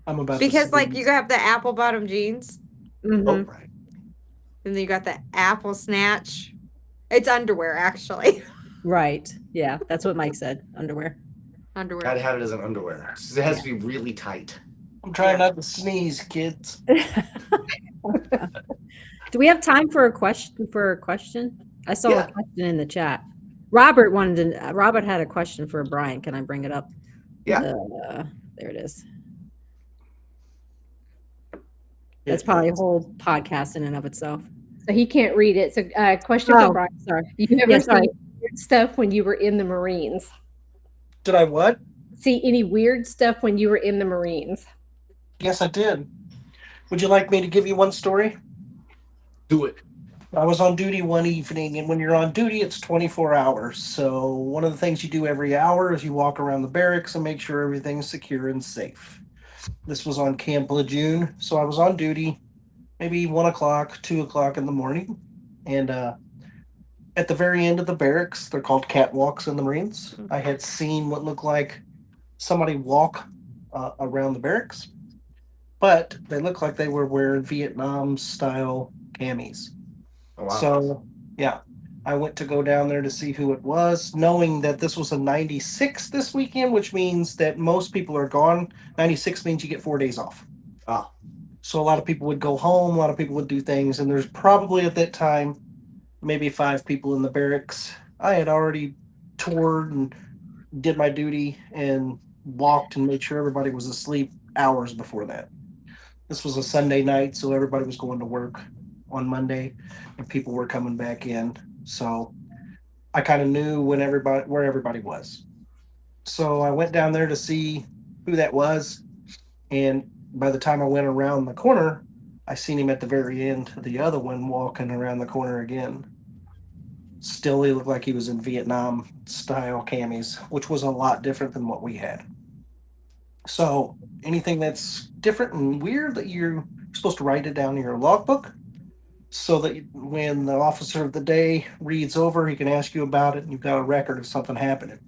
Speaker 5: I'm about to
Speaker 4: because
Speaker 5: say
Speaker 4: like you have the apple bottom jeans,
Speaker 2: Mhm.
Speaker 3: Oh, right.
Speaker 4: and then you got the Apple Snatch. It's underwear, actually.
Speaker 2: Right. Yeah. That's what Mike said. Underwear.
Speaker 4: Underwear.
Speaker 3: Gotta have it as an underwear. It has to be really tight.
Speaker 5: I'm trying not to sneeze, kids.
Speaker 2: Do we have time for a question? I saw
Speaker 3: Yeah.
Speaker 2: a question in the chat. Robert had a question for Brian. Can I bring it up?
Speaker 3: Yeah.
Speaker 2: There it is. That's probably a whole podcast in and of itself.
Speaker 6: So he can't read it. So question
Speaker 2: Oh,
Speaker 6: for Brian.
Speaker 2: sorry.
Speaker 6: You ever
Speaker 2: Yeah,
Speaker 6: see
Speaker 2: sorry.
Speaker 6: weird stuff when you were in the Marines?
Speaker 5: Did I what?
Speaker 6: See any weird stuff when you were in the Marines?
Speaker 5: Yes, I did. Would you like me to give you one story?
Speaker 3: Do it.
Speaker 5: I was on duty one evening, and when you're on duty, it's 24 hours. So one of the things you do every hour is you walk around the barracks and make sure everything's secure and safe. This was on Camp Lejeune, so I was on duty maybe 1 o'clock, 2 o'clock in the morning. And at the very end of the barracks, they're called catwalks in the Marines. I had seen what looked like somebody walk around the barracks, but they looked like they were wearing Vietnam-style camis.
Speaker 3: Oh, wow.
Speaker 5: So, yeah, I went to go down there to see who it was, knowing that this was a 96 this weekend, which means that most people are gone. 96 means you get 4 days off.
Speaker 3: Oh.
Speaker 5: So a lot of people would go home, a lot of people would do things, and there's probably at that time maybe 5 people in the barracks. I had already toured and did my duty and walked and made sure everybody was asleep hours before that. This was a Sunday night, so everybody was going to work on Monday, and people were coming back in. So I kind of knew where everybody was. So I went down there to see who that was, and by the time I went around the corner, I seen him at the very end of the other one walking around the corner again. Still, he looked like he was in Vietnam style camis, which was a lot different than what we had. So anything that's different and weird that you're supposed to write it down in your logbook so that when the officer of the day reads over, he can ask you about it and you've got a record of something happening.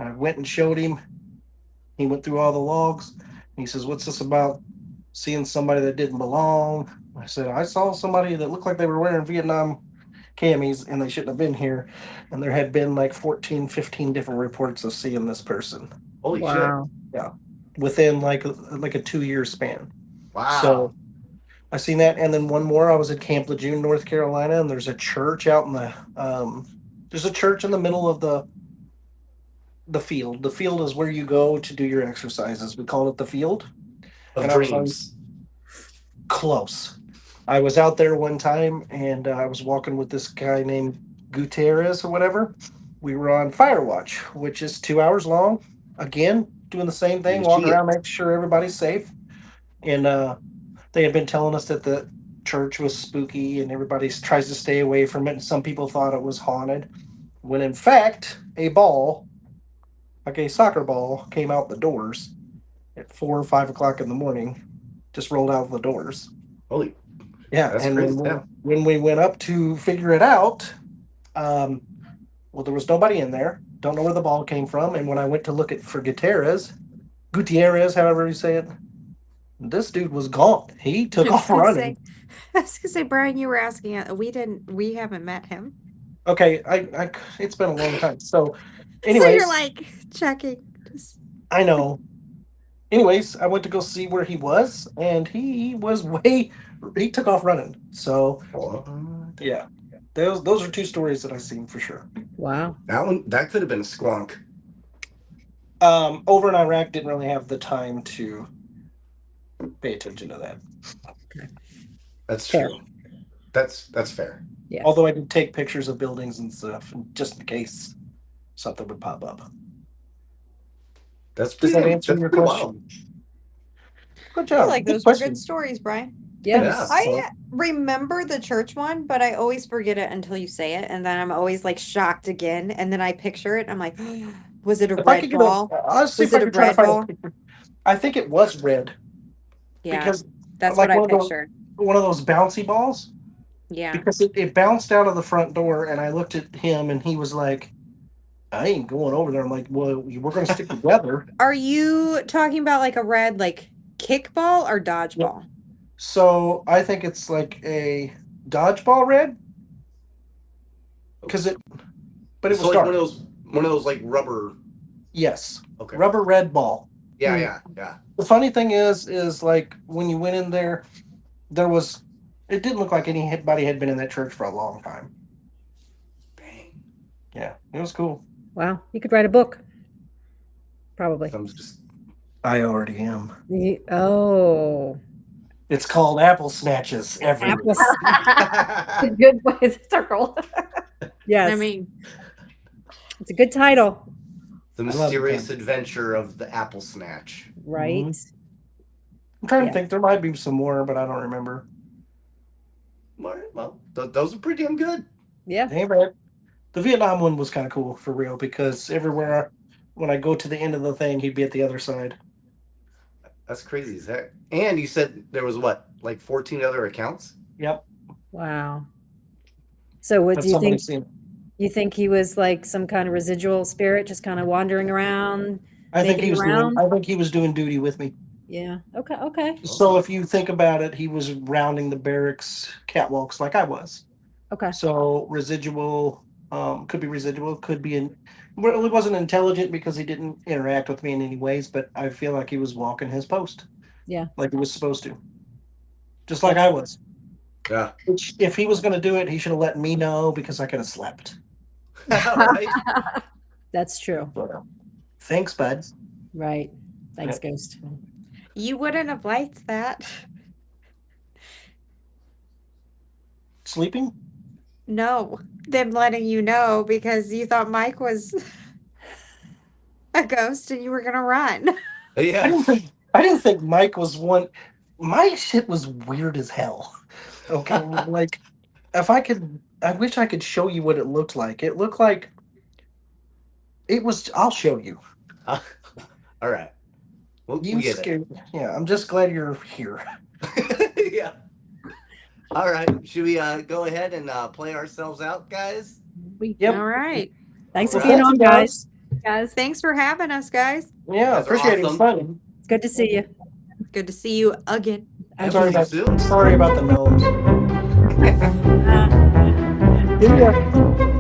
Speaker 5: I went and showed him. He went through all the logs. And he says, "What's this about seeing somebody that didn't belong?" I said, "I saw somebody that looked like they were wearing Vietnam camis and they shouldn't have been here." And there had been like 14, 15 different reports of seeing this person.
Speaker 3: Holy
Speaker 2: Wow.
Speaker 5: Yeah. Within like a 2-year span.
Speaker 3: Wow.
Speaker 5: So I seen that. And then one more, I was at Camp Lejeune, North Carolina, and there's a church out in there's a church in the middle of the field. The field is where you go to do your exercises. We call it the field.
Speaker 3: Of
Speaker 5: And I was
Speaker 3: dreams.
Speaker 5: close. I was out there one time and I was walking with this guy named Gutierrez or whatever. We were on fire watch, which is 2 hours long. Again, doing the same thing, walking around, making sure everybody's safe. And they had been telling us that the church was spooky and everybody tries to stay away from it. And some people thought it was haunted, when in fact, a ball, like a soccer ball, came out the doors at 4 or 5 o'clock in the morning, just rolled out the doors.
Speaker 3: Holy.
Speaker 5: Yeah,
Speaker 3: That's
Speaker 5: and
Speaker 3: crazy.
Speaker 5: when we went up to figure it out, well, there was nobody in there. Don't know where the ball came from. And when I went to look at for Gutierrez, however you say it, this dude was gone. He took off running.
Speaker 4: I was gonna say, Brian, you were asking. We haven't met him.
Speaker 5: Okay, I it's been a long time. So,
Speaker 4: So
Speaker 5: anyways,
Speaker 4: you're like checking.
Speaker 5: I know. Anyways, I went to go see where he was, and he took off running. So, yeah, those are 2 stories that I've seen for sure.
Speaker 2: Wow.
Speaker 3: That could have been a squonk.
Speaker 5: Over in Iraq, didn't really have the time to pay attention to that.
Speaker 3: That's
Speaker 2: Fair.
Speaker 3: true. That's fair.
Speaker 2: Yes.
Speaker 5: Although I did take pictures of buildings and stuff, just in case something would pop up.
Speaker 3: Does
Speaker 5: Does that
Speaker 3: pretty,
Speaker 5: answer
Speaker 3: that's
Speaker 5: your
Speaker 3: pretty
Speaker 5: question?
Speaker 3: wild.
Speaker 5: Good
Speaker 4: I
Speaker 5: job.
Speaker 4: feel like
Speaker 5: Good
Speaker 4: those were
Speaker 5: question.
Speaker 4: good stories, Brian.
Speaker 2: Yeah.
Speaker 5: Thanks.
Speaker 4: I remember the church one, but I always forget it until you say it, and then I'm always like shocked again, and then I picture it. I'm like, was it a
Speaker 5: If I
Speaker 4: red
Speaker 5: could get
Speaker 4: ball?
Speaker 5: honestly,
Speaker 4: Was
Speaker 5: if I
Speaker 4: it a
Speaker 5: could try to
Speaker 4: red
Speaker 5: find
Speaker 4: ball?
Speaker 5: a picture, I think it was red
Speaker 4: Yeah,
Speaker 5: because
Speaker 4: that's
Speaker 5: like
Speaker 4: what I
Speaker 5: one of those-
Speaker 4: pictured.
Speaker 5: one of those bouncy balls.
Speaker 4: Yeah.
Speaker 5: Because it bounced out of the front door, and I looked at him, and he was like, "I ain't going over there." I'm like, "Well, we're going to stick together."
Speaker 4: Are you talking about like a red like kickball or dodgeball?
Speaker 5: So I think it's like a dodgeball red, but it was
Speaker 3: So like
Speaker 5: dark.
Speaker 3: one of those like rubber.
Speaker 5: Yes,
Speaker 3: Okay.
Speaker 5: rubber red ball.
Speaker 3: Yeah.
Speaker 5: The funny thing is like when you went in there, it didn't look like anybody had been in that church for a long time.
Speaker 3: Dang.
Speaker 5: Yeah, it was cool.
Speaker 2: Wow. You could write a book. Probably.
Speaker 3: I'm just.
Speaker 5: I already am.
Speaker 2: Oh.
Speaker 5: It's called Apple Snatches everywhere.
Speaker 2: Apple. Good way circle. Yes.
Speaker 4: I mean,
Speaker 2: it's a good title.
Speaker 3: The Mysterious Adventure of the Apple Snatch.
Speaker 2: Right.
Speaker 5: I'm trying
Speaker 2: Yeah.
Speaker 5: to think. There might be some more, but I don't remember.
Speaker 3: Well, those are pretty damn good.
Speaker 2: Yeah.
Speaker 5: Hey, man. The Vietnam one was kind of cool for real because everywhere when I go to the end of the thing, he'd be at the other side.
Speaker 3: That's crazy, Zach. And you said there was what, like 14 other accounts?
Speaker 5: Yep.
Speaker 2: Wow. So what
Speaker 5: That's
Speaker 2: do you
Speaker 5: somebody
Speaker 2: think?
Speaker 5: seen.
Speaker 2: You think he was like some kind of residual spirit, just kind of wandering around?
Speaker 5: I think
Speaker 2: making
Speaker 5: he was doing.
Speaker 2: around?
Speaker 5: I think he was doing duty with me.
Speaker 2: Yeah. Okay. Okay.
Speaker 5: So if you think about it, he was rounding the barracks catwalks like I was.
Speaker 2: Okay.
Speaker 5: So residual, could be residual, could be in. Well, he wasn't intelligent because he didn't interact with me in any ways, but I feel like he was walking his post.
Speaker 2: Yeah.
Speaker 5: Like he was supposed to. Just like I was.
Speaker 3: Yeah.
Speaker 5: Which, if he was going to do it, he should have let me know because I could have slept.
Speaker 3: Right?
Speaker 2: That's true.
Speaker 5: But, thanks, bud.
Speaker 2: Right. Thanks, Ghost.
Speaker 4: you wouldn't have liked that.
Speaker 5: sleeping?
Speaker 4: No, them letting you know because you thought Mike was a ghost and you were gonna run.
Speaker 3: Yeah.
Speaker 5: I didn't think Mike was one. My shit was weird as hell. Okay, like if I could, I wish I could show you what it looked like. It looked like it was. I'll show you.
Speaker 3: All right. We'll
Speaker 5: You
Speaker 3: get
Speaker 5: scared. Yeah, I'm just glad you're here.
Speaker 3: it. Yeah. All right. Should we go ahead and play ourselves out, guys?
Speaker 5: Yep.
Speaker 4: All right.
Speaker 2: Thanks for
Speaker 3: All
Speaker 2: being
Speaker 3: right.
Speaker 2: on, guys.
Speaker 6: Guys.
Speaker 4: Thanks for having us, guys.
Speaker 5: Yeah,
Speaker 3: guys are
Speaker 5: appreciate it. It was
Speaker 3: awesome.
Speaker 5: fun.
Speaker 2: It's good to see you.
Speaker 4: Good to see you again.
Speaker 3: And
Speaker 5: Sorry
Speaker 3: we'll see you
Speaker 5: about
Speaker 3: soon.
Speaker 5: sorry about the nose.
Speaker 2: Uh,
Speaker 5: Yeah.